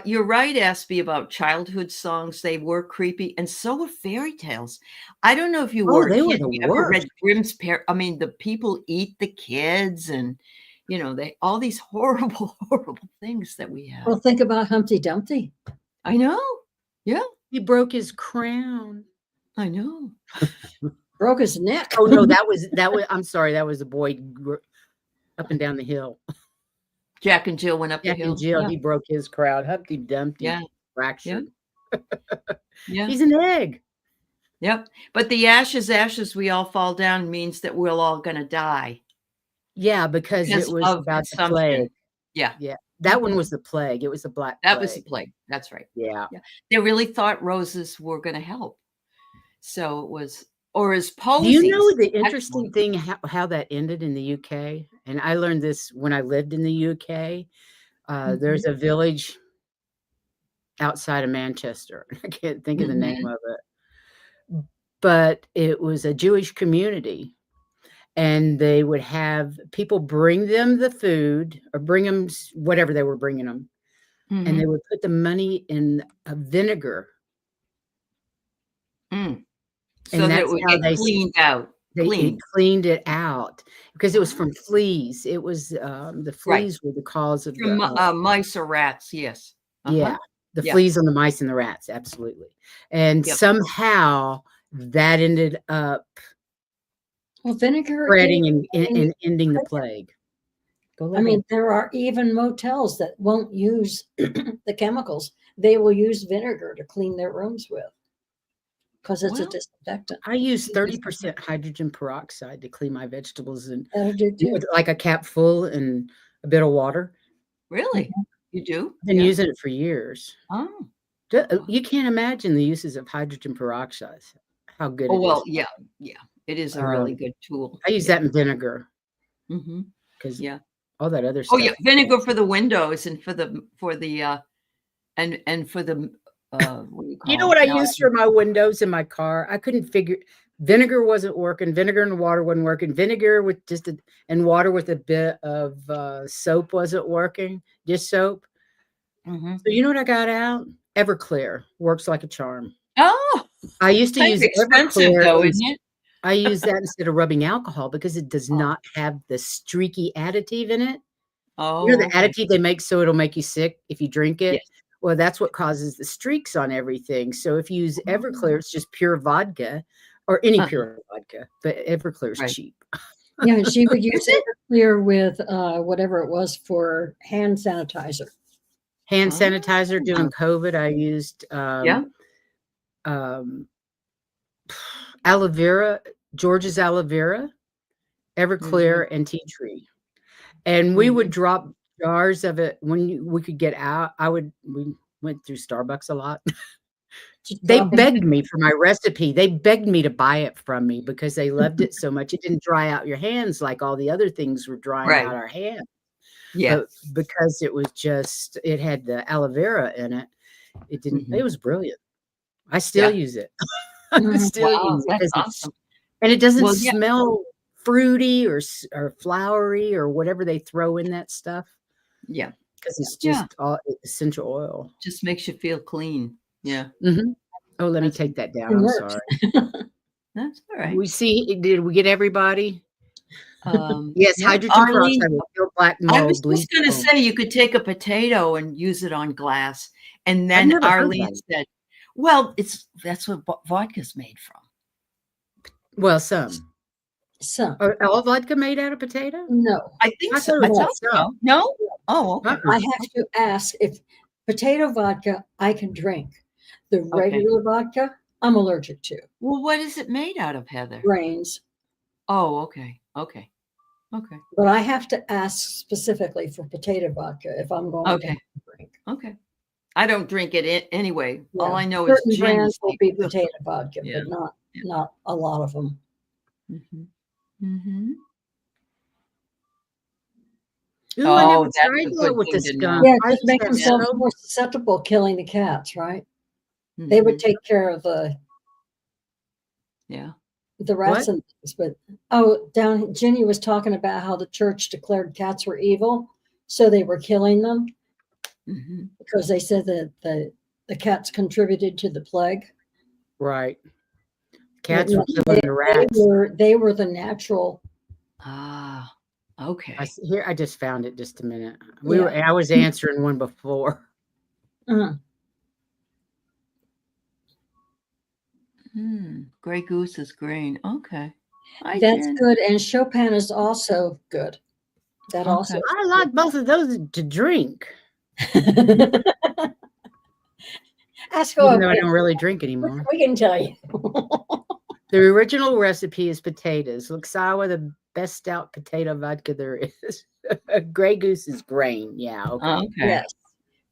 You're right, Aspie, about childhood songs. They were creepy, and so were fairy tales. I don't know if you were. They were the worst. Read Grimm's the people eat the kids, and all these horrible, horrible things that we have. Well, think about Humpty Dumpty. I know. Yeah. He broke his crown. I know. Broke his neck. Oh no, that was. I'm sorry, that was a boy up and down the hill. Jack and Jill went up the hill. And Jill, he broke his crown. Humpty Dumpty fractured. Yeah. He's an egg. Yep. But the ashes, we all fall down means that we're all going to die. Yeah, because it was about the plague. Yeah. Yeah. That one was the plague. It was the black plague. That was the plague. That's right. Yeah. They really thought roses were going to help. So it was, or as posies. Do you know the interesting thing, how that ended in the UK? And I learned this when I lived in the UK. There's a village outside of Manchester. I can't think of the name of it. But it was a Jewish community. And they would have people bring them the food or bring them whatever they were bringing them. And they would put the money in a vinegar. So and that's how they cleaned out. They cleaned it out because it was from fleas. It was the fleas were the cause of from mice or rats. Yes. Yeah, the fleas on the mice and the rats. Absolutely. And somehow that ended up vinegar spreading and ending the plague. I mean, there are even motels that won't use the chemicals. They will use vinegar to clean their rooms with. Because it's a disinfectant. I use 30% hydrogen peroxide to clean my vegetables and with like a cap full and a bit of water. Really? You do? I've been using it for years. Oh. You can't imagine the uses of hydrogen peroxide. How good it is. Yeah. It is a really good tool. I use that in vinegar. Because all that other stuff. Oh yeah, vinegar for the windows and for the what do you call You know what I now? used for my windows in my car? I couldn't figure. Vinegar wasn't working. Vinegar and water wasn't working. Vinegar with and water with a bit of soap wasn't working. Dish soap. Mm-hmm. So you know what I got out? Everclear works like a charm. Oh, I used to that's use expensive Everclear. though, isn't it? I use that instead of rubbing alcohol because it does Oh. not have the streaky additive in it. Oh, You know the okay. additive they make so it'll make you sick if you drink it? Yes. Well, that's what causes the streaks on everything. So if you use Everclear, it's just pure vodka or any pure vodka, but Everclear is cheap. Yeah, and she would use Everclear with whatever it was for hand sanitizer. Hand sanitizer during COVID, I used aloe vera, George's aloe vera, Everclear, and tea tree. And we would drop jars of it when we could get out. We went through Starbucks a lot. They begged me for my recipe. They begged me to buy it from me because they loved it so much. It didn't dry out your hands like all the other things were drying out our hands. Yeah. But because it had the aloe vera in it. It didn't, it was brilliant. I still use it. I still use it. That's awesome. And it doesn't smell fruity or flowery or whatever they throw in that stuff. Yeah. Because it's just all essential oil. Just makes you feel clean. Yeah. Mm-hmm. Oh, let me take that down. I'm sorry. That's all right. Did we get everybody? Yes, hydrogen peroxide will kill black mold. I was just going to say you could take a potato and use it on glass. And then Arlene said, well, that's what vodka's made from. Well, some. Are all vodka made out of potato? No. I think so. I thought so. No? Oh, okay. I have to ask if potato vodka I can drink. The regular vodka I'm allergic to. Well, what is it made out of, Heather? Grains. Oh, okay. Okay. Okay. But I have to ask specifically for potato vodka if I'm going to drink. Okay. I don't drink it anyway. Yeah. All I know certain is brands will be potato vodka, but not a lot of them. Mm-hmm. Mm-hmm. Ooh, I never tried that with the skunk. Yeah, just make themselves more susceptible killing the cats, right? Mm-hmm. They would take care of the rats and things. But Jenny was talking about how the church declared cats were evil, so they were killing them because they said that the cats contributed to the plague. Right. Cats were killing the rats. They were the natural. Okay. I just found it just a minute. I was answering one before. Grey Goose is green. Okay. That's good. And Chopin is also good. That also. I like both of those to drink. Ask Even though I don't really drink anymore. We can tell you. The original recipe is potatoes. Luxawa, the best stout potato vodka there is. Grey Goose is grain. Yeah. Okay. Yes.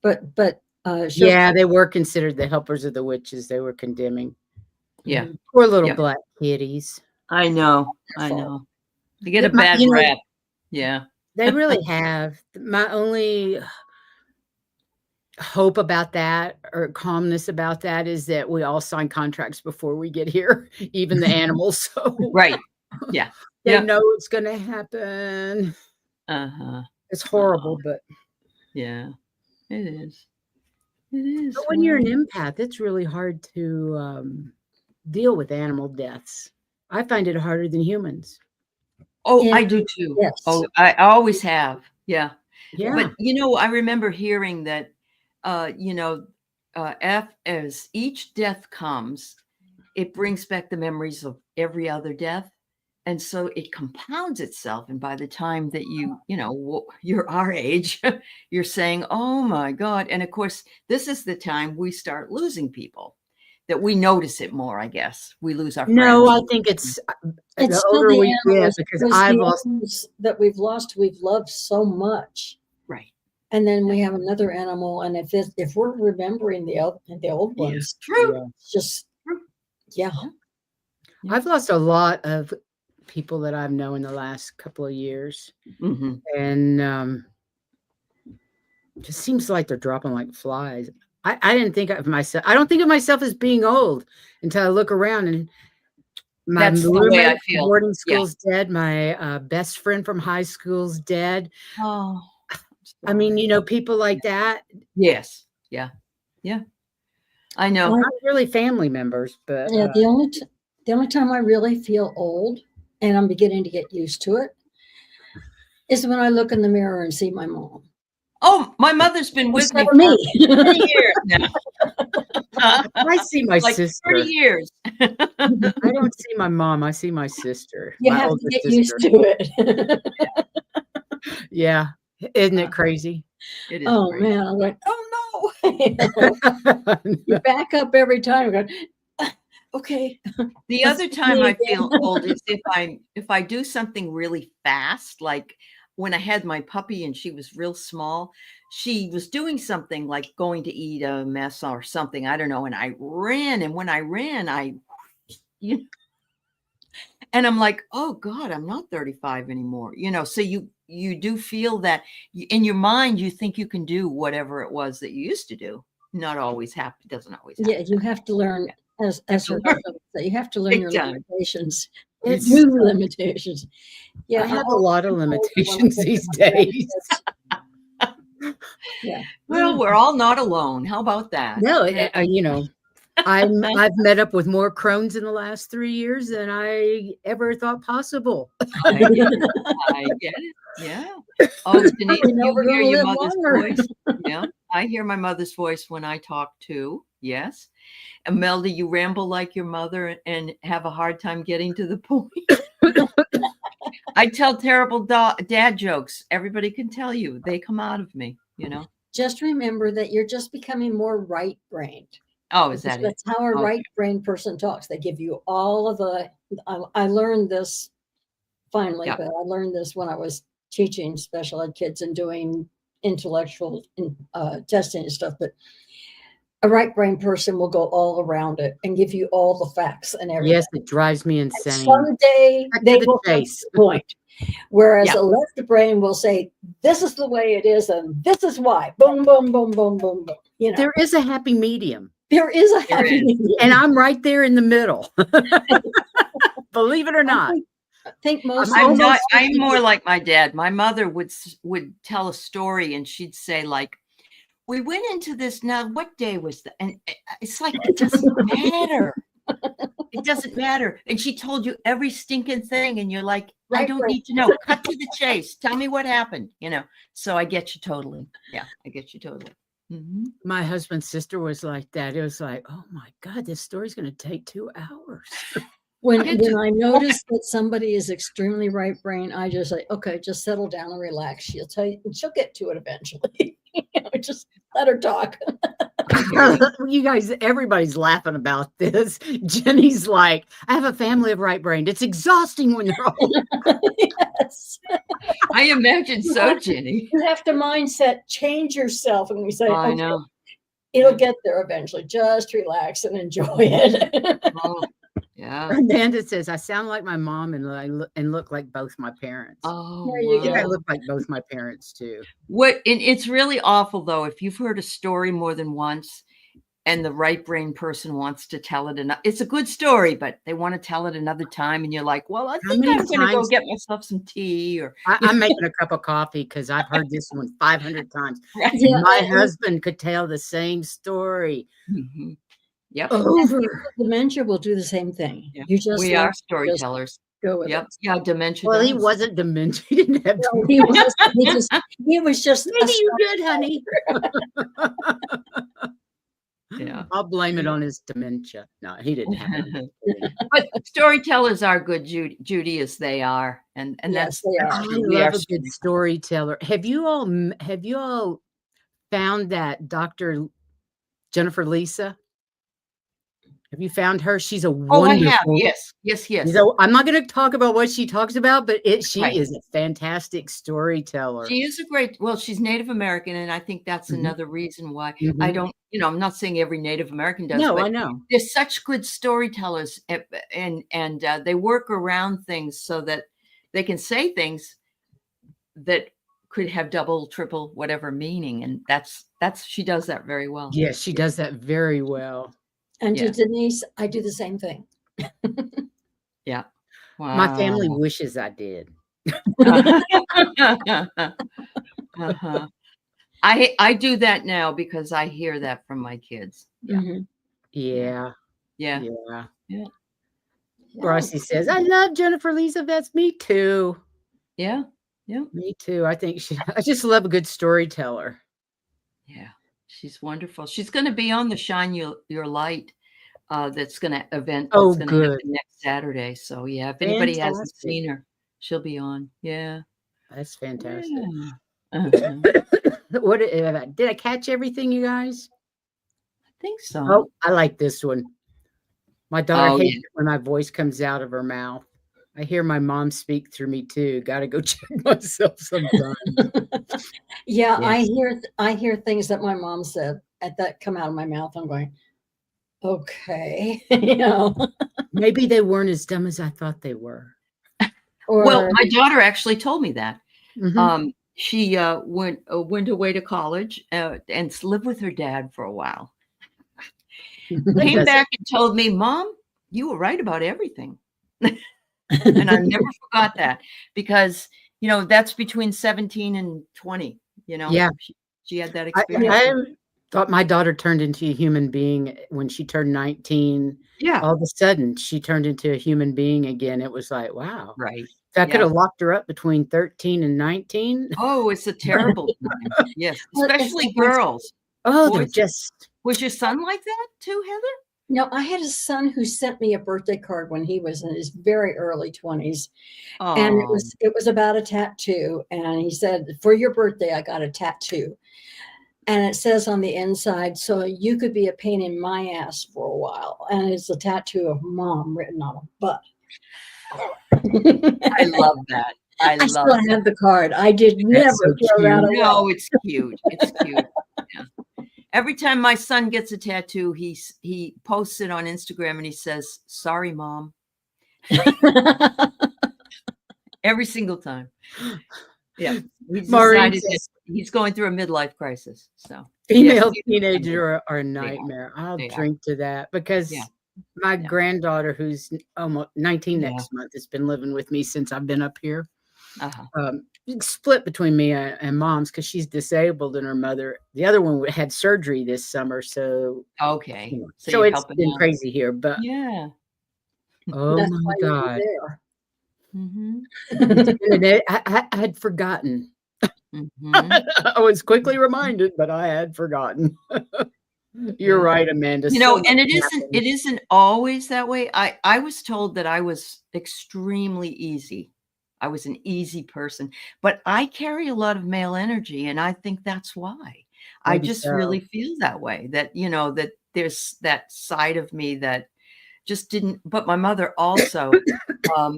But they were considered the helpers of the witches. They were condemning. Yeah. Poor little black kitties. I know. They get a bad rap. Yeah. They really have. My only hope about that or calmness about that is that we all sign contracts before we get here, even the animals. So right. Yeah. They know it's going to happen. It's horrible, but yeah, it is. It is. But when you're an empath, it's really hard to deal with animal deaths. I find it harder than humans. Oh, I do too. Yes. Oh, I always have. Yeah. Yeah. But I remember hearing that as each death comes, it brings back the memories of every other death. And so it compounds itself. And by the time that you're our age, you're saying, oh my God. And of course, this is the time we start losing people, that we notice it more, I guess. We lose our friends. No, I think it's the older we get, because I've lost that we've loved so much. Right. And then we have another animal. And if we're remembering the old ones, true. It's just, I've lost a lot of people that I've known in the last couple of years. And it just seems like they're dropping like flies. I didn't think of myself. I don't think of myself as being old until I look around and my That's the way I feel. boarding school's dead. My best friend from high school's dead. Oh, I mean, you know, people like that. Yes. Yeah. Yeah. I know. Not really family members, but yeah, the only time I really feel old, and I'm beginning to get used to it, is when I look in the mirror and see my mom. Oh, my mother's been with me for 30 years now. I see my like sister. 30 years. I don't see my mom. I see my sister. You my have older to get sister. used to it. Yeah. Isn't it crazy? It is. Oh, crazy. man. I'm like, oh, no. You back up every time. Going, okay. The other time I feel old is if I do something really fast, like when I had my puppy and she was real small, she was doing something like going to eat a mess or something. I don't know. And I ran. And when I ran, and I'm like, oh God, I'm not 35 anymore. You know, so you do feel that in your mind, you think you can do whatever it was that you used to do. Not always happen. Doesn't always happen. Yeah, you have to learn, as her husband said, you have to learn Big your time. limitations. It's New limitations. Yeah, I have a lot of limitations these days. Yeah. Well, we're all not alone. How about that? No, you know, I've met up with more Crones in the last 3 years than I ever thought possible. I get it. Yeah. Oh, Denise, you hear your mother's voice? Yeah. I hear my mother's voice when I talk too. Yes. Imelda, you ramble like your mother and have a hard time getting to the point. I tell terrible dad jokes. Everybody can tell you. They come out of me, you know. Just remember that you're just becoming more right-brained. Oh, is that That's how a right-brained person talks. They give you all of the, I learned this finally, but I learned this when I was teaching special ed kids and doing intellectual testing and stuff. But a right-brained person will go all around it and give you all the facts and everything. Yes, it drives me insane. And someday they will come to the point. Whereas a left brain will say, this is the way it is, and this is why. Boom, boom, boom, boom, boom, boom. You know, there is a happy medium. There is a happy medium. And I'm right there in the middle. Believe it or not. I think most I'm more like my dad. My mother would tell a story and she'd say, like, we went into this, now what day was that? And it's like, it doesn't matter. It doesn't matter. And she told you every stinking thing. And you're like, I don't need to know. Cut to the chase. Tell me what happened. You know, so I get you totally. Yeah, I get you totally. Mm-hmm. My husband's sister was like that. It was like, oh my God, this story's going to take 2 hours. When I notice that somebody is extremely right brain, I just say, okay, just settle down and relax. She'll tell you, and she'll get to it eventually. You know, just let her talk. You guys, everybody's laughing about this. Jenny's like, I have a family of right brained. It's exhausting when you're old. Yes. I imagine so, Jenny. You have to mindset change yourself. And we say, I know. It'll get there eventually. Just relax and enjoy it. Oh, yeah. Amanda says, I sound like my mom and look like both my parents. Oh, there you go. I look like both my parents too. It's really awful though, if you've heard a story more than once and the right brain person wants to tell it enough. It's a good story, but they want to tell it another time. And you're like, well, I think I'm going to go get myself some tea. Or I'm making a cup of coffee because I've heard this one 500 times. Right. Yeah. My husband could tell the same story. Mm-hmm. Yep. Over. Dementia will do the same thing. Yeah. You just we are storytellers. Go with it. Yeah, dementia. Well, he wasn't dementia. He didn't have dementia. He was just maybe you did, honey. Yeah. I'll blame it on his dementia. No, he didn't have it. But storytellers are good, Judy, as they are. And yes, that's they are. I love a good storyteller. Have you all found that Dr. Jennifer Lisa? Have you found her? She's a wonderful. I have. Yes. So I'm not going to talk about what she talks about, but she is a fantastic storyteller. She is she's Native American, and I think that's another reason why I don't. I'm not saying every Native American does. No, but I know. They're such good storytellers, and they work around things so that they can say things that could have double, triple, whatever meaning. And that's she does that very well. Yes, she does that very well. And to Denise, I do the same thing. Yeah. Wow. My family wishes I did. I do that now because I hear that from my kids. Yeah. Rossy says, I love Jennifer Lisa. That's me too. Yeah. Me too. I think I just love a good storyteller. Yeah. She's wonderful. She's going to be on the Shine Your Light. That's going to event. Oh, that's good. happen next Saturday. So yeah, if anybody hasn't seen her, she'll be on. Yeah. That's fantastic. Yeah. What did I catch everything, you guys? I think so. Oh, I like this one. My daughter hates it when my voice comes out of her mouth. I hear my mom speak through me too. Got to go check myself sometimes. Yeah, I hear things that my mom said that come out of my mouth. I'm going, okay, maybe they weren't as dumb as I thought they were. Well, my daughter actually told me that. She went away to college and lived with her dad for a while. Came back and told me, Mom, you were right about everything. And I never forgot that, because, that's between 17 and 20, Yeah. She had that experience. I thought my daughter turned into a human being when she turned 19. Yeah. All of a sudden, she turned into a human being again. It was like, wow. Right. If I could have locked her up between 13 and 19. Oh, it's a terrible time. Yes. Especially girls. Oh, they're just. Was your son like that too, Heather? No, I had a son who sent me a birthday card when he was in his very early 20s. Oh. And it was about a tattoo. And he said, for your birthday, I got a tattoo. And it says on the inside, so you could be a pain in my ass for a while. And it's a tattoo of Mom written on a butt. I love that. I still have the card. I did never throw that away. No, it's cute. It's cute. Yeah. Every time my son gets a tattoo, he posts it on Instagram and he says, "Sorry, Mom." Every single time. Yeah. He's going through a midlife crisis. So female teenagers are a nightmare. I'll drink to that, because my granddaughter, who's almost 19 next month, has been living with me since I've been up here. Split between me and Mom's because she's disabled, and her mother, the other one, had surgery this summer. So so it's been crazy here, but oh my God. I had forgotten. I was quickly reminded, but I had forgotten. You're right, Amanda. And it isn't always that way. I was told that I was extremely easy. I was an easy person, but I carry a lot of male energy, and I think that's why. Maybe I just really feel that way, that, that there's that side of me that just didn't. But my mother also,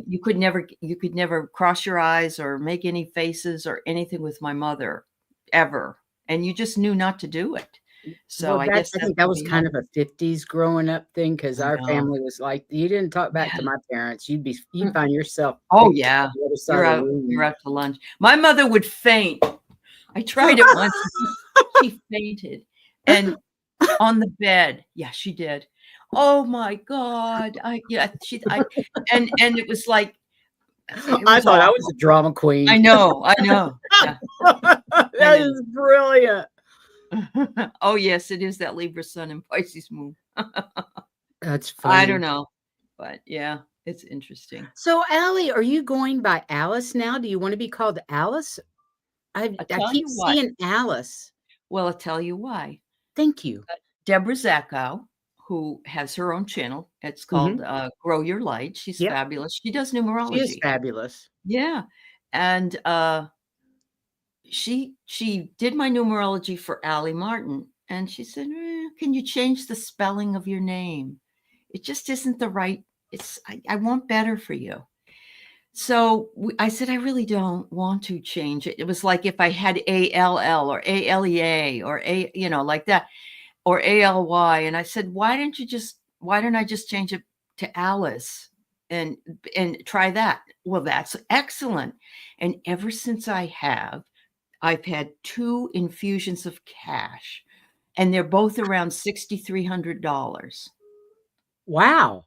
you could never cross your eyes or make any faces or anything with my mother ever. And you just knew not to do it. So I think that was kind of a 50s growing up thing, because our family was like, you didn't talk back to my parents. You'd find yourself. Oh yeah. You're out to lunch. My mother would faint. I tried it once. She fainted. And on the bed. Yeah, she did. Oh my God. And it was like, I thought I was a drama queen. I know. Yeah. That is brilliant. Oh yes, it is that Libra sun and Pisces moon. That's funny. I don't know, but yeah, it's interesting. So, Aley, are you going by Alice now? Do you want to be called Alice? I keep seeing Alice. Well, I'll tell you why. Thank you. Deborah Zackow, who has her own channel. It's called Grow Your Light. She's fabulous. She does numerology. She is fabulous. Yeah. And she did my numerology for Aley Martin. And she said, can you change the spelling of your name? It just isn't the right. I want better for you. So I said, I really don't want to change it. It was like if I had ALL or ALEA or like that, or ALY. And I said, why don't I just change it to Alice and try that? Well, that's excellent. And ever since I have, I've had 2 infusions of cash, and they're both around $6,300. Wow.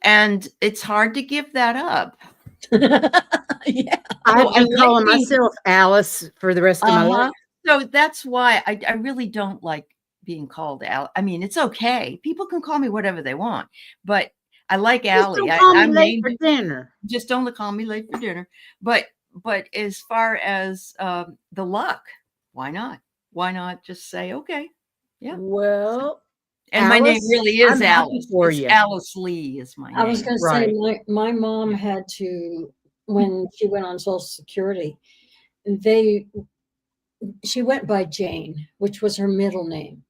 And it's hard to give that up. Yeah. I've been calling myself Alice for the rest of my life. So that's why I really don't like being called Alice. I mean, it's okay. People can call me whatever they want, but I like Aley. I'm late for dinner. Just don't call me late for dinner. But as far as the luck, why not? Why not just say, okay, yeah. Well, and Alice, my name really is I'm Alice. for It's you. Alice Lee is my name. I was going to say, my mom had to, when she went on Social Security, she went by Jane, which was her middle name.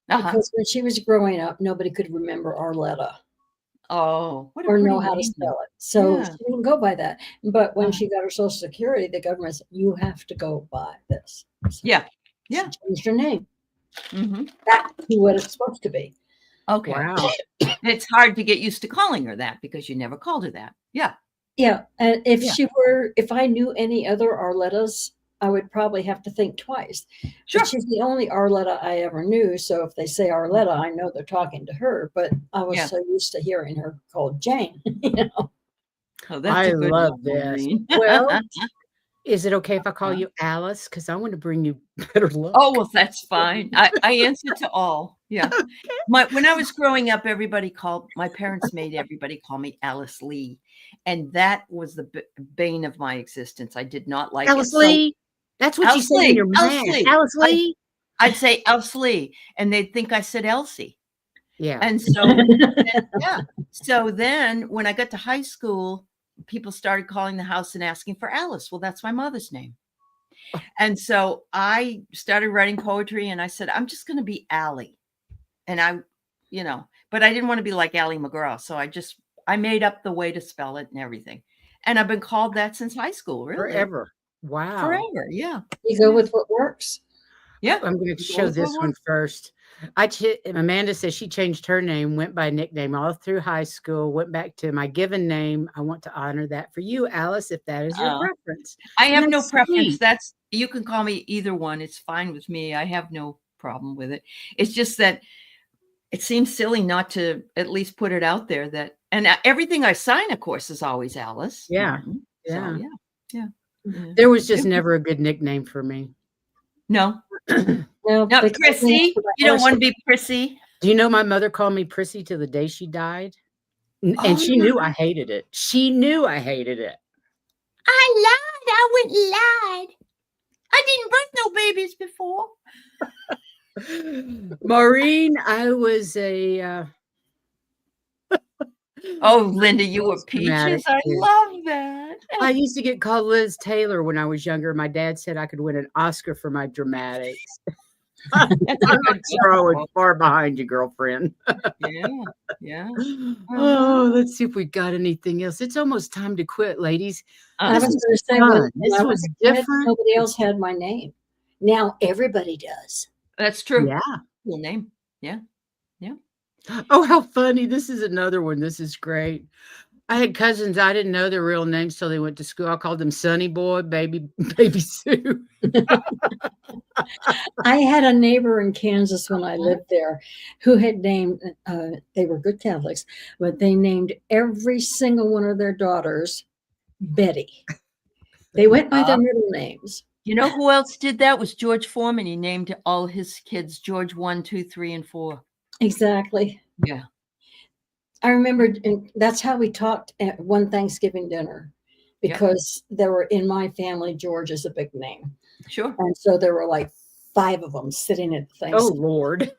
Because when she was growing up, nobody could remember Arletta. Oh, or know how to spell it. So she didn't go by that. But when she got her Social Security, the government said, you have to go by this. So yeah. She changed her name Mm-hmm. back to what it's supposed to be. Okay. Wow. It's hard to get used to calling her that because you never called her that. Yeah. Yeah. And if I knew any other Arlettas, I would probably have to think twice. Sure. But she's the only Arletta I ever knew. So if they say Arletta, I know they're talking to her. But I was so used to hearing her called Jane. You know? Oh, that's I love this. Well, is it okay if I call you Alice? Because I want to bring you better luck. Oh, well, that's fine. I answer to all. Yeah. When I was growing up, my parents made everybody call me Alice Lee. And that was the bane of my existence. I did not like Alice it. Lee. That's what you say in your mask. Alice Lee. I'd say Alice Lee, and they'd think I said Elsie. Yeah. And so, So then when I got to high school, people started calling the house and asking for Alice. Well, that's my mother's name. And so I started writing poetry and I said, I'm just going to be Aley. And but I didn't want to be like Aley McGraw. So I made up the way to spell it and everything. And I've been called that since high school, really. Forever. Wow. Forever. Yeah. You go with what works. Yeah. I'm going to show this one first. Amanda says she changed her name, went by nickname all through high school, went back to my given name. I want to honor that for you, Alice, if that is your preference. I have no preference. You can call me either one. It's fine with me. I have no problem with it. It's just that it seems silly not to at least put it out there and everything I sign, of course, is always Alice. Yeah. Yeah. So, yeah. There was just never a good nickname for me. No. No, Prissy. You don't want to be Prissy. Do you know my mother called me Prissy till the day she died? And she knew I hated it. She knew I hated it. I lied. I went and lied. I didn't birth no babies before. Maureen, I was a oh, Linda, you were Peaches. I love that. I used to get called Liz Taylor when I was younger. My dad said I could win an Oscar for my dramatics. I'm not sure I was far behind you, girlfriend. Yeah. Oh, let's see if we got anything else. It's almost time to quit, ladies. I was going to say, this was different. Nobody else had my name. Now everybody does. That's true. Yeah. Your name. Yeah. Oh, how funny. This is another one. This is great. I had cousins. I didn't know their real names till they went to school. I called them Sonny Boy, Baby Sue. I had a neighbor in Kansas when I lived there who had named, they were good Catholics, but they named every single one of their daughters Betty. They went by their middle names. You know who else did that? Was George Foreman. He named all his kids George 1, 2, 3, and 4. Exactly. Yeah. I remember that's how we talked at one Thanksgiving dinner, because there were, in my family, George is a big name. Sure. And so there were like 5 of them sitting at the Thanksgiving. Oh, Lord.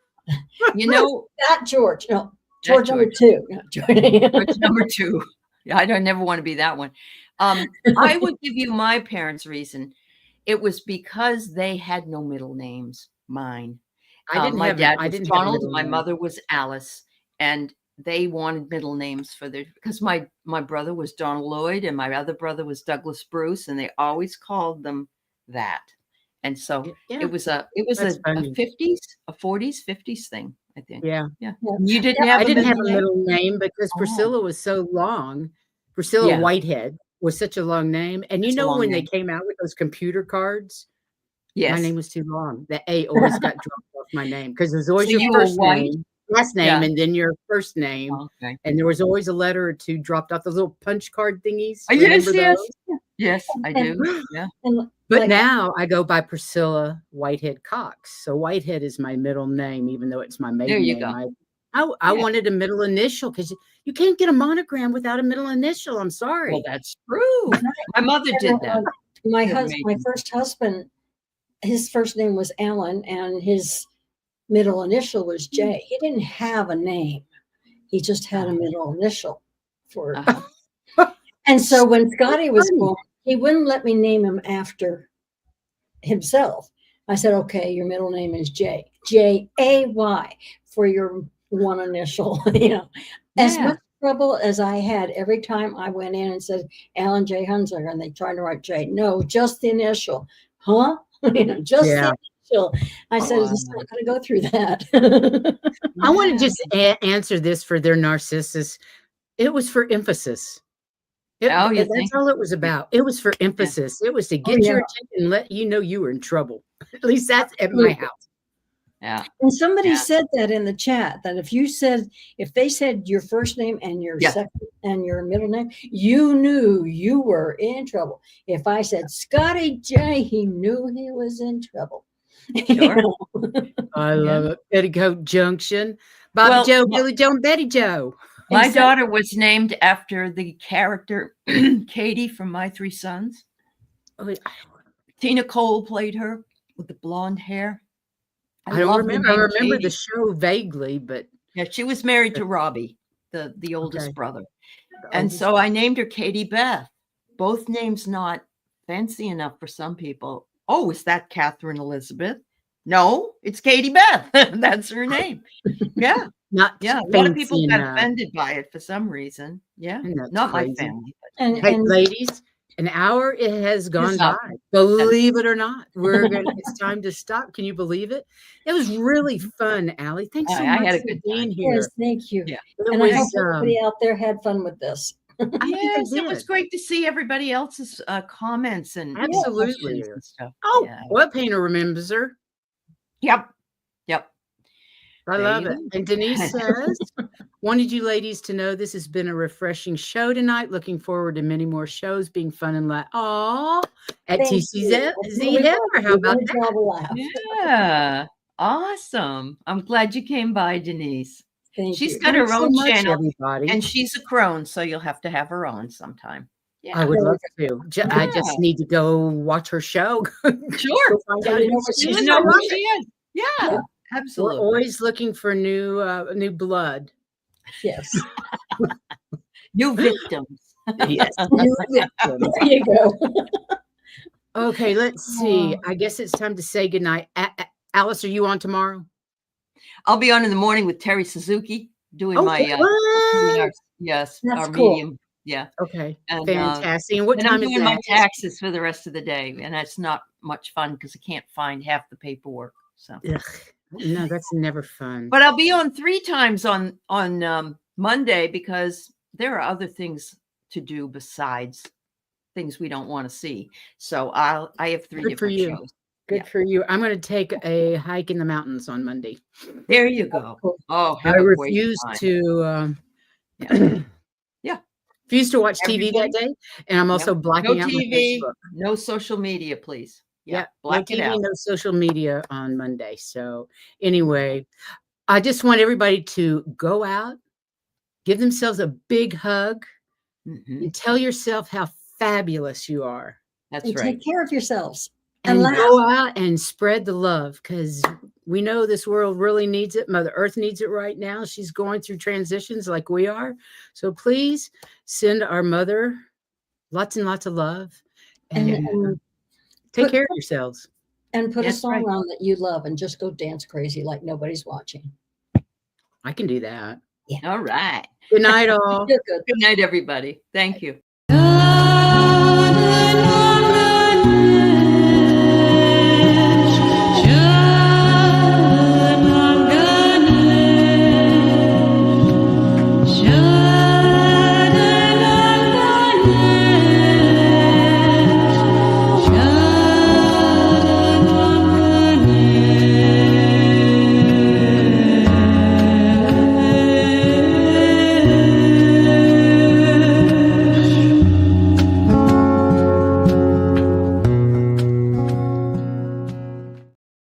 You know, not George. No, George number 2. No, George number 2. I never want to be that one. I would give you my parents' reason. It was because they had no middle names. Mine. My dad was Donald. My mother was Alice, and they wanted middle names because my brother was Donald Lloyd and my other brother was Douglas Bruce, and they always called them that. And so it was a 50s, a 40s, 50s thing, I think. Yeah. You didn't have. I didn't have a middle name because Priscilla was so long. Priscilla Whitehead was such a long name, and when they came out with those computer cards, Yes. My name was too long. The A always got dropped off my name because there's always So your you were first white? name, last name, Yeah. and then your first name. Okay. And there was always a letter or two dropped off those little punch card thingies. Yes, Remember yes. those? Yes, I do. Yeah. But now I go by Priscilla Whitehead Cox. So Whitehead is my middle name, even though it's my maiden There you name. go. I wanted a middle initial because you can't get a monogram without a middle initial. I'm sorry. Well, that's true. My mother did that. My first husband, his first name was Alan, and his middle initial was J. He didn't have a name. He just had a middle initial for it. And so when Scotty was born, he wouldn't let me name him after himself. I said, okay, your middle name is J. J-A-Y for your one initial, you know. As much trouble as I had every time I went in and said Alan J. Hunziker, and they tried to write J. No, just the initial. Huh? You know, just the initial. I said, it's not going to go through that. I want to just answer this for their narcissists. It was for emphasis. That's all it was about. It was for emphasis. It was to get your attention and let you know you were in trouble. At least that's at my house. Yeah. And somebody said that in the chat, that if they said your first name and your second and your middle name, you knew you were in trouble. If I said Scotty J, he knew he was in trouble. Sure. I love it. Petticoat Junction. Bobby Joe, Billy Joe, and Betty Joe. My daughter was named after the character Katie from My Three Sons. Tina Cole played her with the blonde hair. I don't remember. I remember the show vaguely, but yeah, she was married to Robbie, the oldest brother. And so I named her Katie Beth. Both names not fancy enough for some people. Oh, is that Catherine Elizabeth? No, it's Katie Beth. That's her name. Yeah. A lot of people got offended by it for some reason. Yeah. Not crazy. My family. And ladies, an hour it has gone by. Believe it or not. It's time to stop. Can you believe it? It was really fun, Aley. Thanks so much for being here. Yes, thank you. Yeah. And I hope everybody out there had fun with this. Yes, it was great to see everybody else's comments and absolutely and stuff. Oh, what painter remembers her? Yep. I love it. And Denise says, wanted you ladies to know this has been a refreshing show tonight. Looking forward to many more shows being fun and light. Aw, at TCZ. How about that? Yeah. Awesome. I'm glad you came by, Denise. She's got her own channel, and she's a crone, so you'll have to have her on sometime. Yeah. I would love to. I just need to go watch her show. Sure. Find out who she is. Yeah. Absolutely. We're always looking for new blood. Yes. New victims. Yes. New victims. There you go. Okay, let's see. I guess it's time to say goodnight. Alice, are you on tomorrow? I'll be on in the morning with Terry Suzuki doing my our cool. medium. Yeah. Okay. And, fantastic. And what time I'm is doing that? my taxes for the rest of the day, and that's not much fun because I can't find half the paperwork. So. Ugh. No, that's never fun. But I'll be on 3 times on Monday because there are other things to do besides things we don't want to see. So I have 3 different shows. Good for you. I'm going to take a hike in the mountains on Monday. There you go. Oh, I refuse to. Refuse to watch TV that day, and I'm also blacking out my Facebook. No social media, please. Yeah, no TV, no social media on Monday. So anyway, I just want everybody to go out, give themselves a big hug, and tell yourself how fabulous you are. That's right. Take care of yourselves. And go out and spread the love, because we know this world really needs it. Mother Earth needs it right now. She's going through transitions like we are. So please send our mother lots and lots of love. And take care of yourselves. And put a song on that you love and just go dance crazy like nobody's watching. I can do that. Yeah. All right. Good night, all. You're good. Good night, everybody. Thank you.